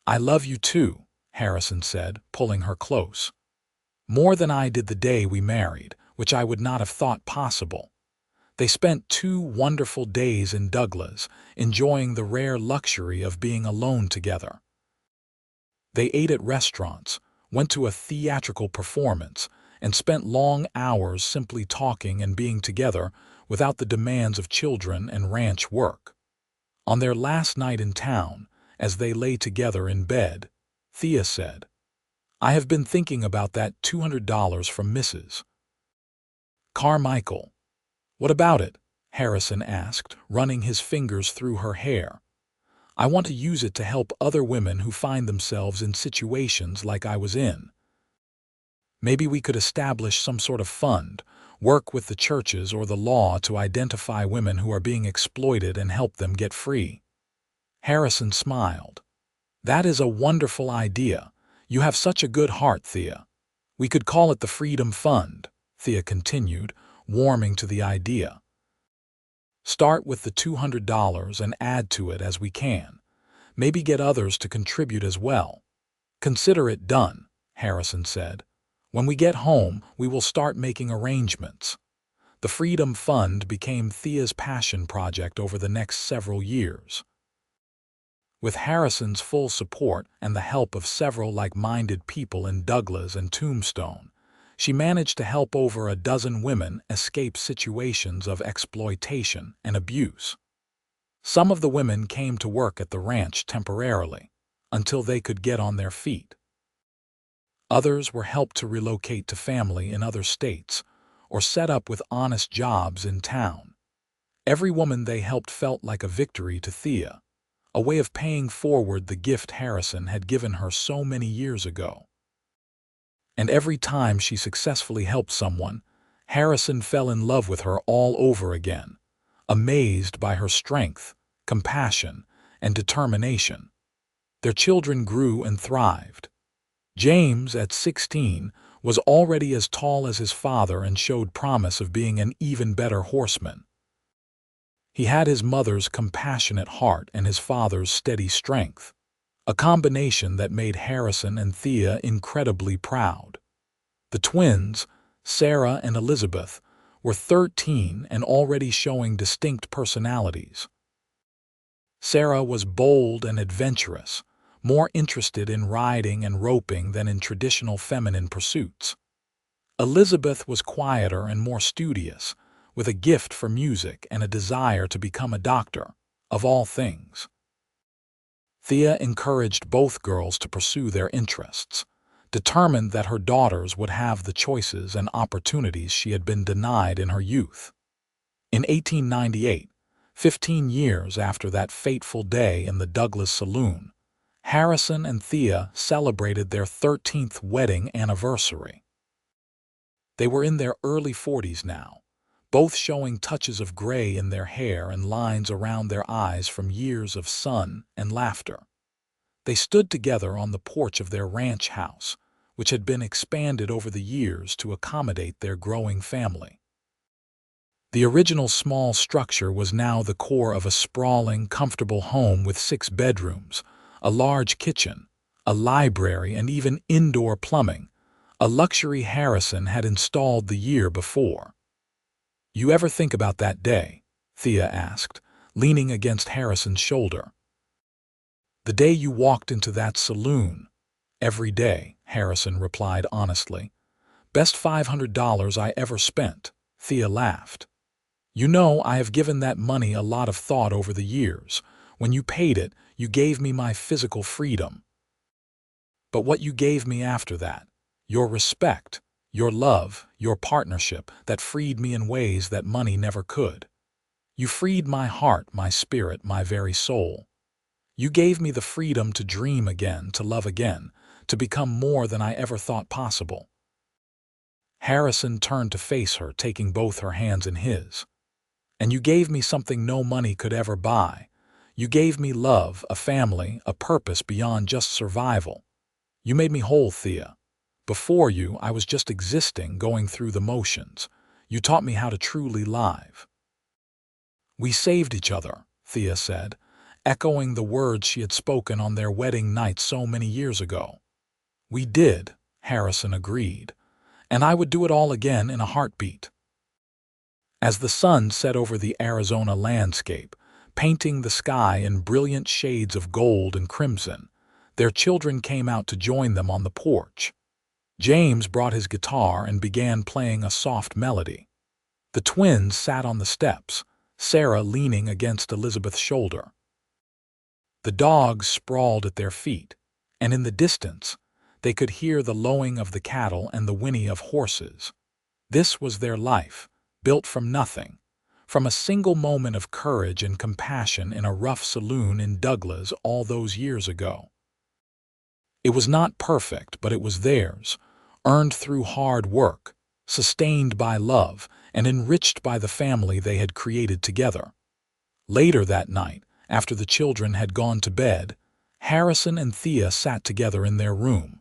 "I love you too," Harrison said, pulling her close. "More than I did the day we married, which I would not have thought possible." They spent 2 wonderful days in Douglas, enjoying the rare luxury of being alone together. They ate at restaurants, went to a theatrical performance, and spent long hours simply talking and being together without the demands of children and ranch work. On their last night in town, as they lay together in bed, Thea said, "I have been thinking about that $200 from Mrs. Carmichael." "What about it?" Harrison asked, running his fingers through her hair. "I want to use it to help other women who find themselves in situations like I was in. Maybe we could establish some sort of fund, work with the churches or the law to identify women who are being exploited and help them get free." Harrison smiled. That is a wonderful idea. You have such a good heart, Thea. We could call it the Freedom Fund, Thea continued, warming to the idea. Start with the $200 and add to it as we can. Maybe get others to contribute as well. Consider it done, Harrison said. When we get home, we will start making arrangements. The Freedom Fund became Thea's passion project over the next several years. With Harrison's full support and the help of several like-minded people in Douglas and Tombstone, she managed to help over a dozen women escape situations of exploitation and abuse. Some of the women came to work at the ranch temporarily, until they could get on their feet. Others were helped to relocate to family in other states or set up with honest jobs in town. Every woman they helped felt like a victory to Thea, a way of paying forward the gift Harrison had given her so many years ago. And every time she successfully helped someone, Harrison fell in love with her all over again, amazed by her strength, compassion, and determination. Their children grew and thrived. James, at 16, was already as tall as his father and showed promise of being an even better horseman. He had his mother's compassionate heart and his father's steady strength, a combination that made Harrison and Thea incredibly proud. The twins, Sarah and Elizabeth, were 13 and already showing distinct personalities. Sarah was bold and adventurous, more interested in riding and roping than in traditional feminine pursuits. Elizabeth was quieter and more studious, with a gift for music and a desire to become a doctor, of all things. Thea encouraged both girls to pursue their interests, determined that her daughters would have the choices and opportunities she had been denied in her youth. In 1898, 15 years after that fateful day in the Douglas saloon, Harrison and Thea celebrated their 13th wedding anniversary. They were in their early 40s now, both showing touches of gray in their hair and lines around their eyes from years of sun and laughter. They stood together on the porch of their ranch house, which had been expanded over the years to accommodate their growing family. The original small structure was now the core of a sprawling, comfortable home with 6 bedrooms, a large kitchen, a library, and even indoor plumbing, a luxury Harrison had installed the year before. "You ever think about that day?" Thea asked, leaning against Harrison's shoulder. "The day you walked into that saloon." "Every day," Harrison replied honestly. "Best $500 I ever spent," Thea laughed. "You know, I have given that money a lot of thought over the years. When you paid it, you gave me my physical freedom. But what you gave me after that, your respect, your love, your partnership, that freed me in ways that money never could. You freed my heart, my spirit, my very soul. You gave me the freedom to dream again, to love again, to become more than I ever thought possible." Harrison turned to face her, taking both her hands in his. "And you gave me something no money could ever buy. You gave me love, a family, a purpose beyond just survival. You made me whole, Thea. Before you, I was just existing, going through the motions. You taught me how to truly live." "We saved each other," Thea said, echoing the words she had spoken on their wedding night so many years ago. "We did," Harrison agreed, "and I would do it all again in a heartbeat." As the sun set over the Arizona landscape, painting the sky in brilliant shades of gold and crimson, their children came out to join them on the porch. James brought his guitar and began playing a soft melody. The twins sat on the steps, Sarah leaning against Elizabeth's shoulder. The dogs sprawled at their feet, and in the distance, they could hear the lowing of the cattle and the whinny of horses. This was their life, built from nothing, from a single moment of courage and compassion in a rough saloon in Douglas all those years ago. It was not perfect, but it was theirs, earned through hard work, sustained by love, and enriched by the family they had created together. Later that night, after the children had gone to bed, Harrison and Thea sat together in their room.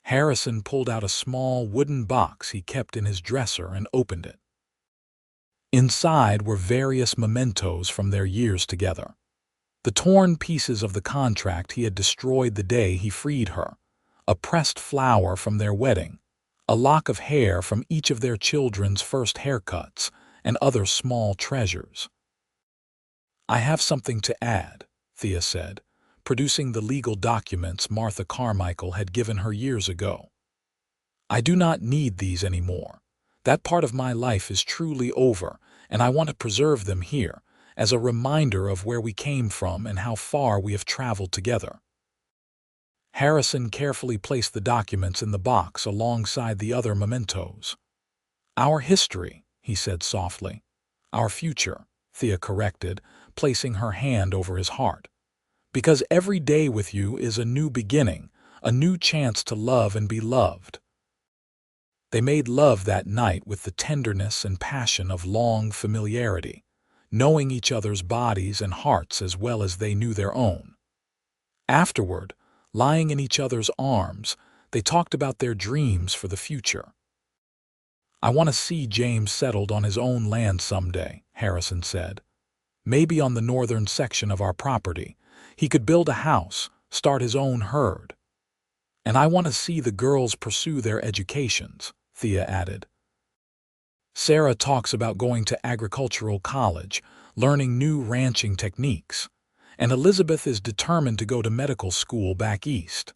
Harrison pulled out a small wooden box he kept in his dresser and opened it. Inside were various mementos from their years together. The torn pieces of the contract he had destroyed the day he freed her, a pressed flower from their wedding, a lock of hair from each of their children's first haircuts, and other small treasures. "I have something to add," Thea said, producing the legal documents Martha Carmichael had given her years ago. "I do not need these anymore. That part of my life is truly over, and I want to preserve them here, as a reminder of where we came from and how far we have traveled together." Harrison carefully placed the documents in the box alongside the other mementos. "Our history," he said softly. "Our future," Thea corrected, placing her hand over his heart. "Because every day with you is a new beginning, a new chance to love and be loved." They made love that night with the tenderness and passion of long familiarity, knowing each other's bodies and hearts as well as they knew their own. Afterward, lying in each other's arms, they talked about their dreams for the future. "I want to see James settled on his own land someday," Harrison said. "Maybe on the northern section of our property. He could build a house, start his own herd. And I want to see the girls pursue their educations," Thea added. "Sarah talks about going to agricultural college, learning new ranching techniques. And Elizabeth is determined to go to medical school back east."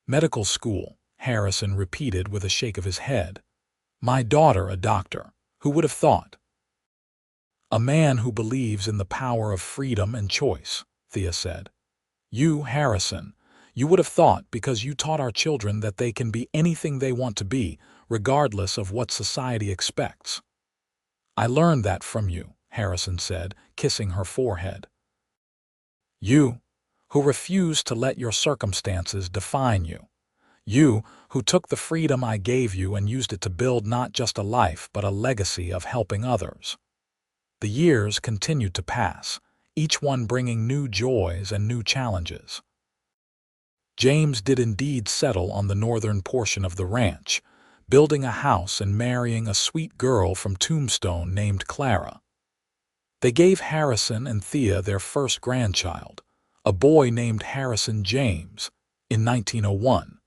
"Medical school," Harrison repeated with a shake of his head. "My daughter a doctor. Who would have thought?" "A man who believes in the power of freedom and choice," Thea said. "You, Harrison, you would have thought because you taught our children that they can be anything they want to be, regardless of what society expects." "I learned that from you," Harrison said, kissing her forehead. "You, who refused to let your circumstances define you. You, who took the freedom I gave you and used it to build not just a life but a legacy of helping others." The years continued to pass, each one bringing new joys and new challenges. James did indeed settle on the northern portion of the ranch, building a house and marrying a sweet girl from Tombstone named Clara. They gave Harrison and Thea their first grandchild, a boy named Harrison James, in 1901.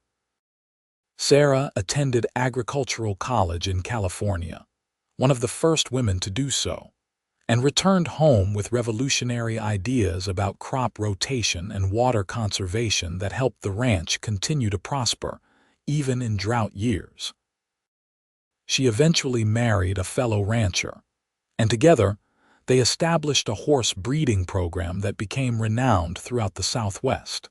Sarah attended agricultural college in California, one of the first women to do so, and returned home with revolutionary ideas about crop rotation and water conservation that helped the ranch continue to prosper, even in drought years. She eventually married a fellow rancher, and together they established a horse breeding program that became renowned throughout the Southwest.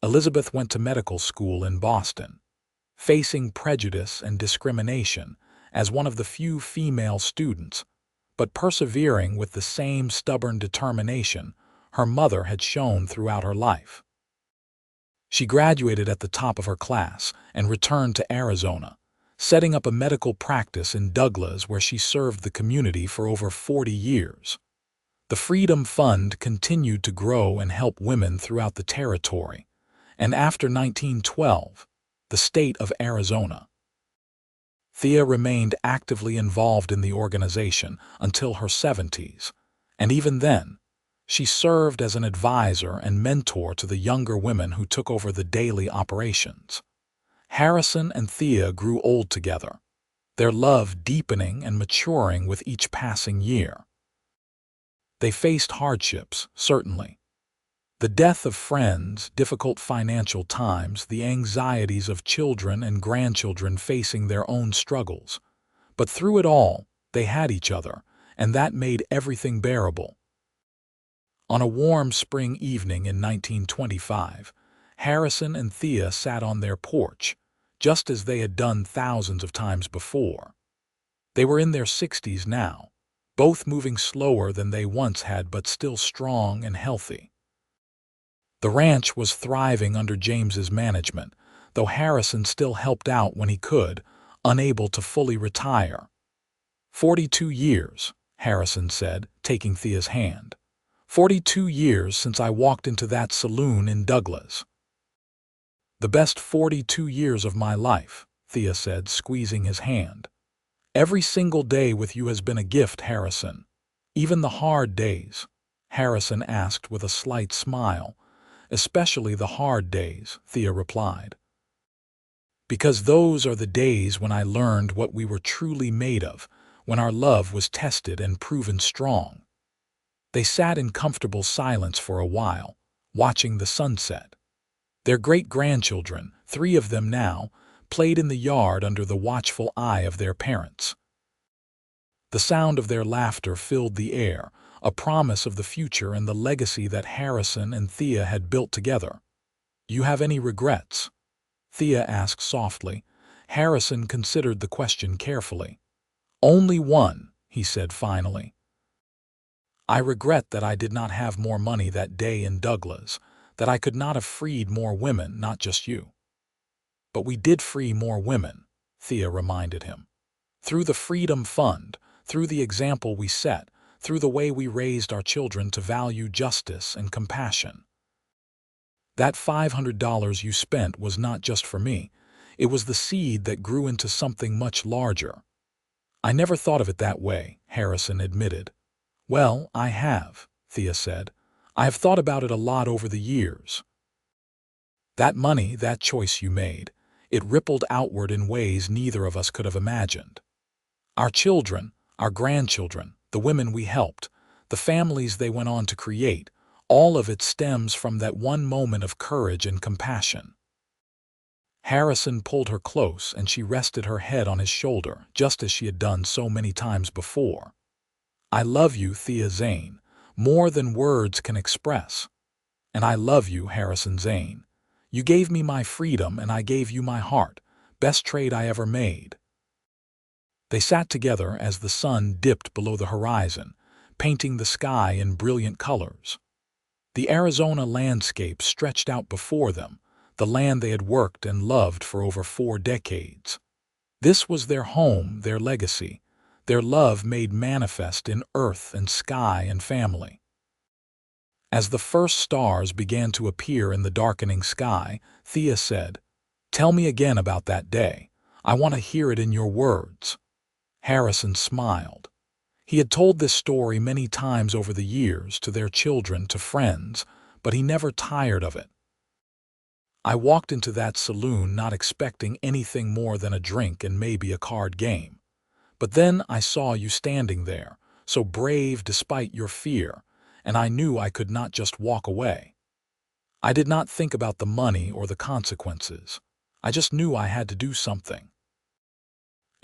Elizabeth went to medical school in Boston, facing prejudice and discrimination as one of the few female students, but persevering with the same stubborn determination her mother had shown throughout her life. She graduated at the top of her class and returned to Arizona, setting up a medical practice in Douglas where she served the community for over 40 years. The Freedom Fund continued to grow and help women throughout the territory, and after 1912, the state of Arizona. Thea remained actively involved in the organization until her 70s, and even then, she served as an advisor and mentor to the younger women who took over the daily operations. Harrison and Thea grew old together, their love deepening and maturing with each passing year. They faced hardships, certainly. The death of friends, difficult financial times, the anxieties of children and grandchildren facing their own struggles. But through it all, they had each other, and that made everything bearable. On a warm spring evening in 1925, Harrison and Thea sat on their porch, just as they had done thousands of times before. They were in their 60s now, both moving slower than they once had but still strong and healthy. The ranch was thriving under James's management, though Harrison still helped out when he could, unable to fully retire. 42 years, Harrison said, taking Thea's hand. 42 years since I walked into that saloon in Douglas. The best 42 years of my life, Thea said, squeezing his hand. Every single day with you has been a gift, Harrison. Even the hard days, Harrison asked with a slight smile. Especially the hard days, Thea replied. Because those are the days when I learned what we were truly made of, when our love was tested and proven strong. They sat in comfortable silence for a while, watching the sunset. Their great-grandchildren, 3 of them now, played in the yard under the watchful eye of their parents. The sound of their laughter filled the air, a promise of the future and the legacy that Harrison and Thea had built together. "You have any regrets?" Thea asked softly. Harrison considered the question carefully. "Only one," he said finally. "I regret that I did not have more money that day in Douglas, that I could not have freed more women, not just you." "But we did free more women," Thea reminded him. "Through the Freedom Fund, through the example we set, through the way we raised our children to value justice and compassion. That $500 you spent was not just for me. It was the seed that grew into something much larger." "I never thought of it that way," Harrison admitted. "Well, I have," Thea said. "I have thought about it a lot over the years. That money, that choice you made, it rippled outward in ways neither of us could have imagined. Our children, our grandchildren, the women we helped, the families they went on to create, all of it stems from that one moment of courage and compassion." Harrison pulled her close and she rested her head on his shoulder, just as she had done so many times before. "I love you, Thea Zane, more than words can express. And I love you, Harrison Zane. You gave me my freedom and I gave you my heart, best trade I ever made." They sat together as the sun dipped below the horizon, painting the sky in brilliant colors. The Arizona landscape stretched out before them, the land they had worked and loved for over 4 decades. This was their home, their legacy, their love made manifest in earth and sky and family. As the first stars began to appear in the darkening sky, Thea said, "Tell me again about that day. I want to hear it in your words." Harrison smiled. He had told this story many times over the years, to their children, to friends, but he never tired of it. "I walked into that saloon not expecting anything more than a drink and maybe a card game. But then I saw you standing there, so brave despite your fear, and I knew I could not just walk away. I did not think about the money or the consequences. I just knew I had to do something."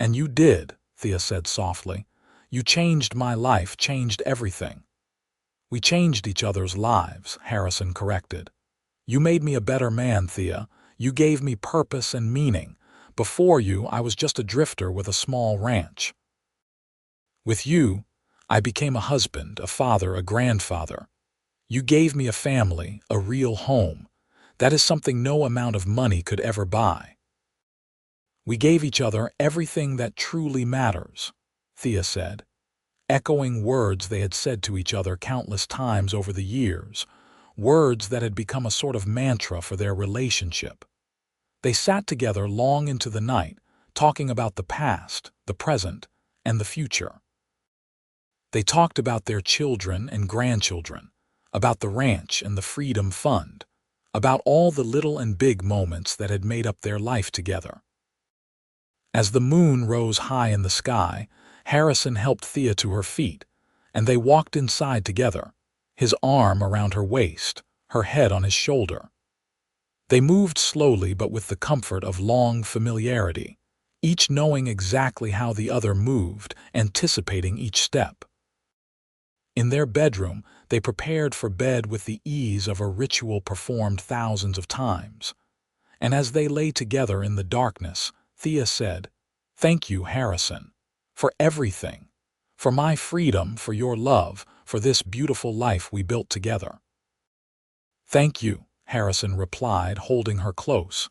"And you did," Thea said softly. "You changed my life, changed everything." "We changed each other's lives," Harrison corrected. "You made me a better man, Thea. You gave me purpose and meaning. Before you, I was just a drifter with a small ranch. With you, I became a husband, a father, a grandfather. You gave me a family, a real home. That is something no amount of money could ever buy. We gave each other everything that truly matters," Thea said, echoing words they had said to each other countless times over the years, words that had become a sort of mantra for their relationship. They sat together long into the night, talking about the past, the present, and the future. They talked about their children and grandchildren, about the ranch and the Freedom Fund, about all the little and big moments that had made up their life together. As the moon rose high in the sky, Harrison helped Thea to her feet, and they walked inside together, his arm around her waist, her head on his shoulder. They moved slowly but with the comfort of long familiarity, each knowing exactly how the other moved, anticipating each step. In their bedroom, they prepared for bed with the ease of a ritual performed thousands of times. And as they lay together in the darkness, Thea said, "Thank you, Harrison, for everything, for my freedom, for your love, for this beautiful life we built together." "Thank you," Harrison replied, holding her close,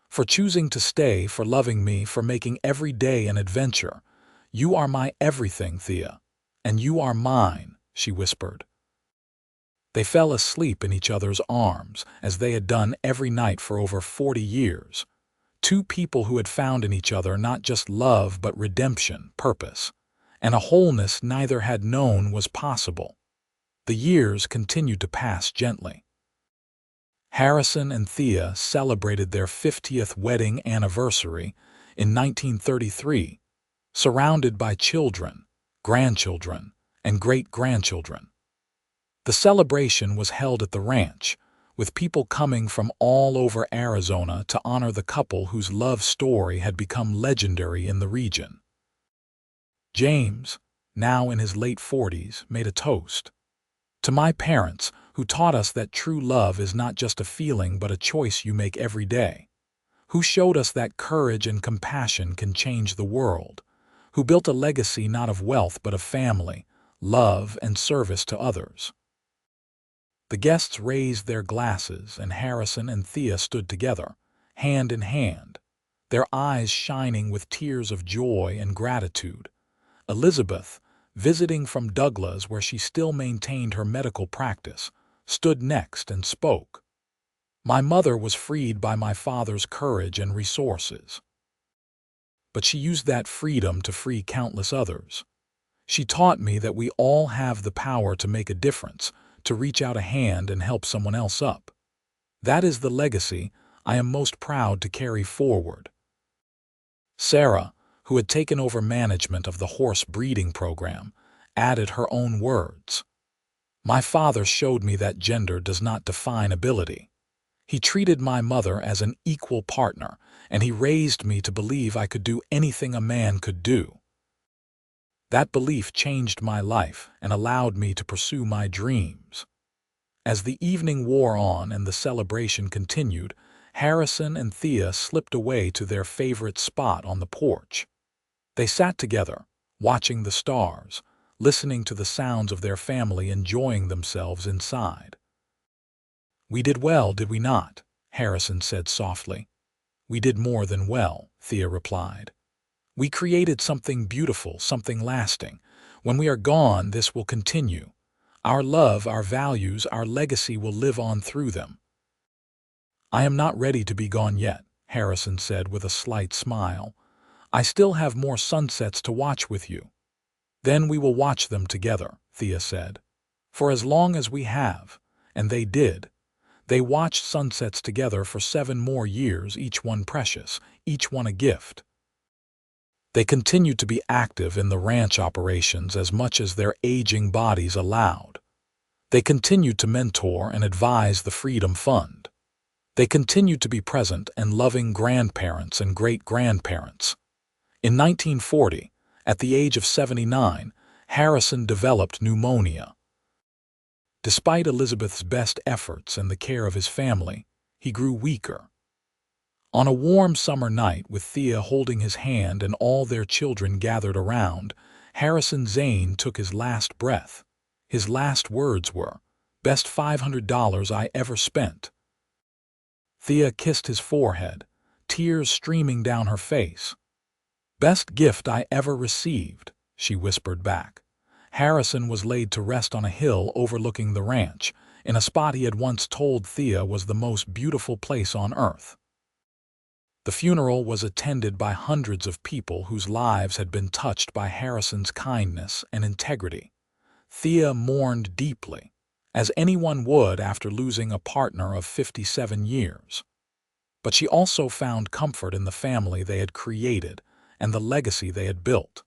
"for choosing to stay, for loving me, for making every day an adventure. You are my everything, Thea, and you are mine," she whispered. They fell asleep in each other's arms, as they had done every night for over 40 years. Two people who had found in each other not just love but redemption, purpose, and a wholeness neither had known was possible. The years continued to pass gently. Harrison and Thea celebrated their 50th wedding anniversary in 1933, surrounded by children, grandchildren, and great-grandchildren. The celebration was held at the ranch, with people coming from all over Arizona to honor the couple whose love story had become legendary in the region. James, now in his late 40s, made a toast. "To my parents, who taught us that true love is not just a feeling but a choice you make every day. Who showed us that courage and compassion can change the world. Who built a legacy not of wealth but of family, love, and service to others." The guests raised their glasses, and Harrison and Thea stood together, hand in hand, their eyes shining with tears of joy and gratitude. Elizabeth, visiting from Douglas where she still maintained her medical practice, stood next and spoke. "My mother was freed by my father's courage and resources. But she used that freedom to free countless others. She taught me that we all have the power to make a difference, to reach out a hand and help someone else up. That is the legacy I am most proud to carry forward." Sarah, who had taken over management of the horse breeding program, added her own words. "My father showed me that gender does not define ability. He treated my mother as an equal partner, and he raised me to believe I could do anything a man could do. That belief changed my life and allowed me to pursue my dreams." As the evening wore on and the celebration continued, Harrison and Thea slipped away to their favorite spot on the porch. They sat together, watching the stars, listening to the sounds of their family enjoying themselves inside. "We did well, did we not?" Harrison said softly. "We did more than well," Thea replied. "We created something beautiful, something lasting. When we are gone, this will continue. Our love, our values, our legacy will live on through them." "I am not ready to be gone yet," Harrison said with a slight smile. "I still have more sunsets to watch with you." "Then we will watch them together," Thea said. "For as long as we have," and they did. They watched sunsets together for 7 more years, each one precious, each one a gift. They continued to be active in the ranch operations as much as their aging bodies allowed. They continued to mentor and advise the Freedom Fund. They continued to be present and loving grandparents and great-grandparents. In 1940, at the age of 79, Harrison developed pneumonia. Despite Elizabeth's best efforts and the care of his family, he grew weaker. On a warm summer night, with Thea holding his hand and all their children gathered around, Harrison Zane took his last breath. His last words were, "Best $500 I ever spent." Thea kissed his forehead, tears streaming down her face. "Best gift I ever received," she whispered back. Harrison was laid to rest on a hill overlooking the ranch, in a spot he had once told Thea was the most beautiful place on earth. The funeral was attended by hundreds of people whose lives had been touched by Harrison's kindness and integrity. Thea mourned deeply, as anyone would after losing a partner of 57 years. But she also found comfort in the family they had created and the legacy they had built.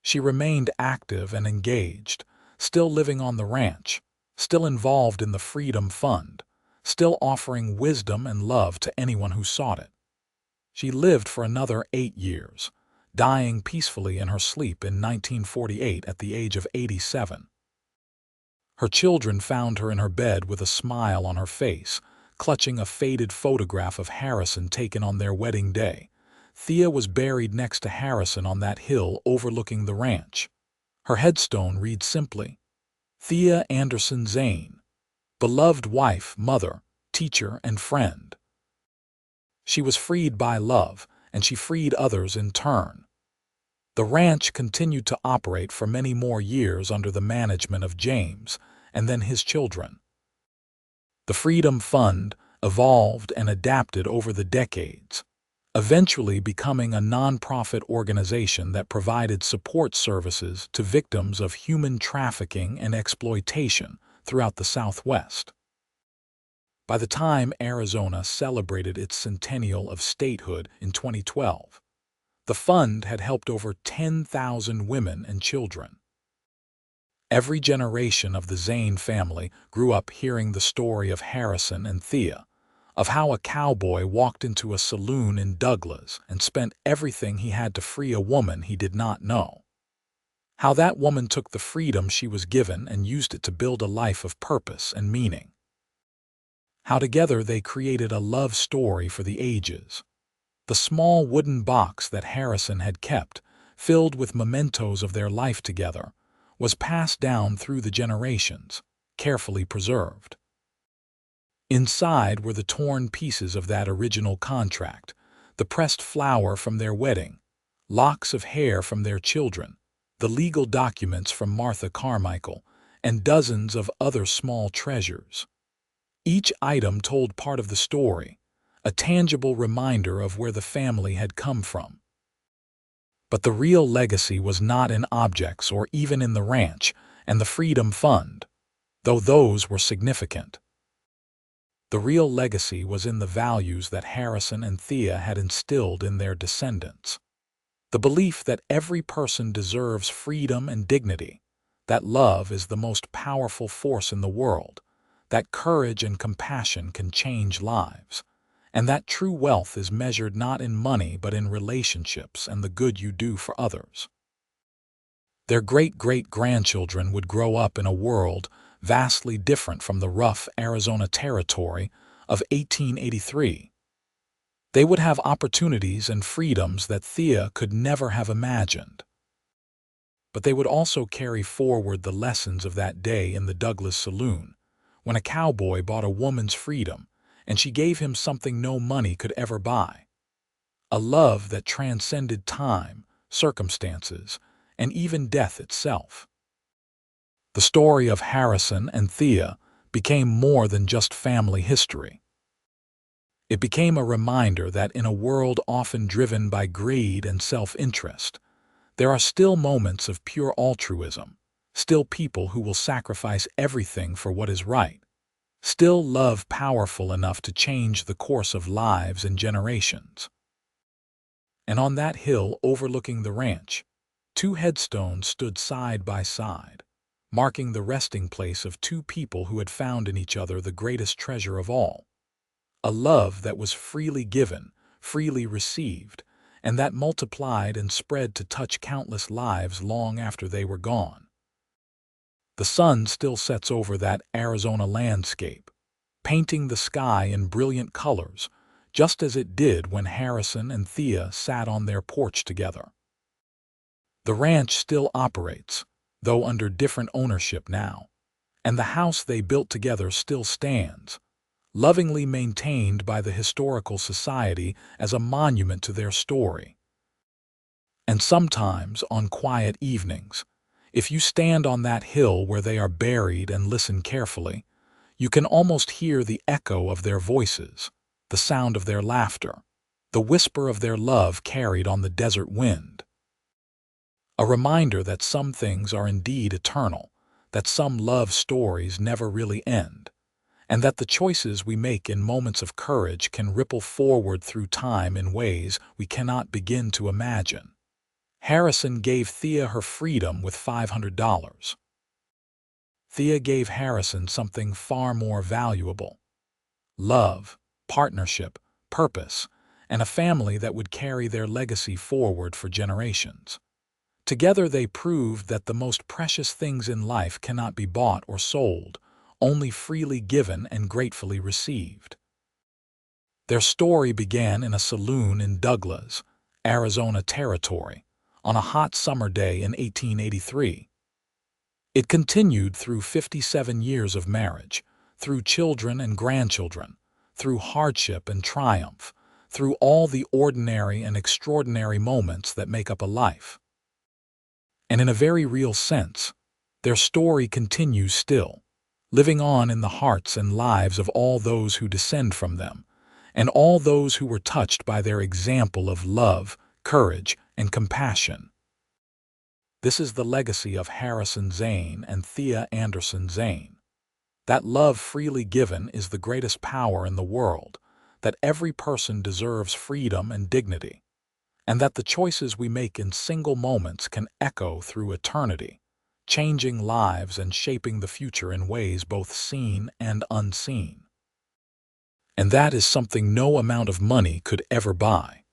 She remained active and engaged, still living on the ranch, still involved in the Freedom Fund, still offering wisdom and love to anyone who sought it. She lived for another 8 years, dying peacefully in her sleep in 1948 at the age of 87. Her children found her in her bed with a smile on her face, clutching a faded photograph of Harrison taken on their wedding day. Thea was buried next to Harrison on that hill overlooking the ranch. Her headstone reads simply, "Thea Anderson Zane, beloved wife, mother, teacher, and friend." She was freed by love, and she freed others in turn. The ranch continued to operate for many more years under the management of James, and then his children. The Freedom Fund evolved and adapted over the decades, eventually becoming a nonprofit organization that provided support services to victims of human trafficking and exploitation throughout the Southwest. By the time Arizona celebrated its centennial of statehood in 2012, the fund had helped over 10,000 women and children. Every generation of the Zane family grew up hearing the story of Harrison and Thea, of how a cowboy walked into a saloon in Douglas and spent everything he had to free a woman he did not know. How that woman took the freedom she was given and used it to build a life of purpose and meaning. How together they created a love story for the ages. The small wooden box that Harrison had kept, filled with mementos of their life together, was passed down through the generations, carefully preserved. Inside were the torn pieces of that original contract, the pressed flower from their wedding, locks of hair from their children, the legal documents from Martha Carmichael, and dozens of other small treasures. Each item told part of the story, a tangible reminder of where the family had come from. But the real legacy was not in objects or even in the ranch and the Freedom Fund, though those were significant. The real legacy was in the values that Harrison and Thea had instilled in their descendants. The belief that every person deserves freedom and dignity, that love is the most powerful force in the world, that courage and compassion can change lives, and that true wealth is measured not in money but in relationships and the good you do for others. Their great-great-grandchildren would grow up in a world vastly different from the rough Arizona territory of 1883. They would have opportunities and freedoms that Thea could never have imagined. But they would also carry forward the lessons of that day in the Douglas saloon, when a cowboy bought a woman's freedom and she gave him something no money could ever buy. A love that transcended time, circumstances, and even death itself. The story of Harrison and Thea became more than just family history. It became a reminder that in a world often driven by greed and self-interest, there are still moments of pure altruism, still people who will sacrifice everything for what is right, still love powerful enough to change the course of lives and generations. And on that hill overlooking the ranch, two headstones stood side by side, marking the resting place of two people who had found in each other the greatest treasure of all, a love that was freely given, freely received, and that multiplied and spread to touch countless lives long after they were gone. The sun still sets over that Arizona landscape, painting the sky in brilliant colors, just as it did when Harrison and Thea sat on their porch together. The ranch still operates, though under different ownership now, and the house they built together still stands, lovingly maintained by the Historical Society as a monument to their story. And sometimes, on quiet evenings, if you stand on that hill where they are buried and listen carefully, you can almost hear the echo of their voices, the sound of their laughter, the whisper of their love carried on the desert wind. A reminder that some things are indeed eternal, that some love stories never really end, and that the choices we make in moments of courage can ripple forward through time in ways we cannot begin to imagine. Harrison gave Thea her freedom with $500. Thea gave Harrison something far more valuable: love, partnership, purpose, and a family that would carry their legacy forward for generations. Together they proved that the most precious things in life cannot be bought or sold, only freely given and gratefully received. Their story began in a saloon in Douglas, Arizona territory, on a hot summer day in 1883. It continued through 57 years of marriage, through children and grandchildren, through hardship and triumph, through all the ordinary and extraordinary moments that make up a life. And in a very real sense, their story continues still, living on in the hearts and lives of all those who descend from them, and all those who were touched by their example of love, courage, and compassion. This is the legacy of Harrison Zane and Thea Anderson Zane. That love freely given is the greatest power in the world, that every person deserves freedom and dignity, and that the choices we make in single moments can echo through eternity, changing lives and shaping the future in ways both seen and unseen. And that is something no amount of money could ever buy.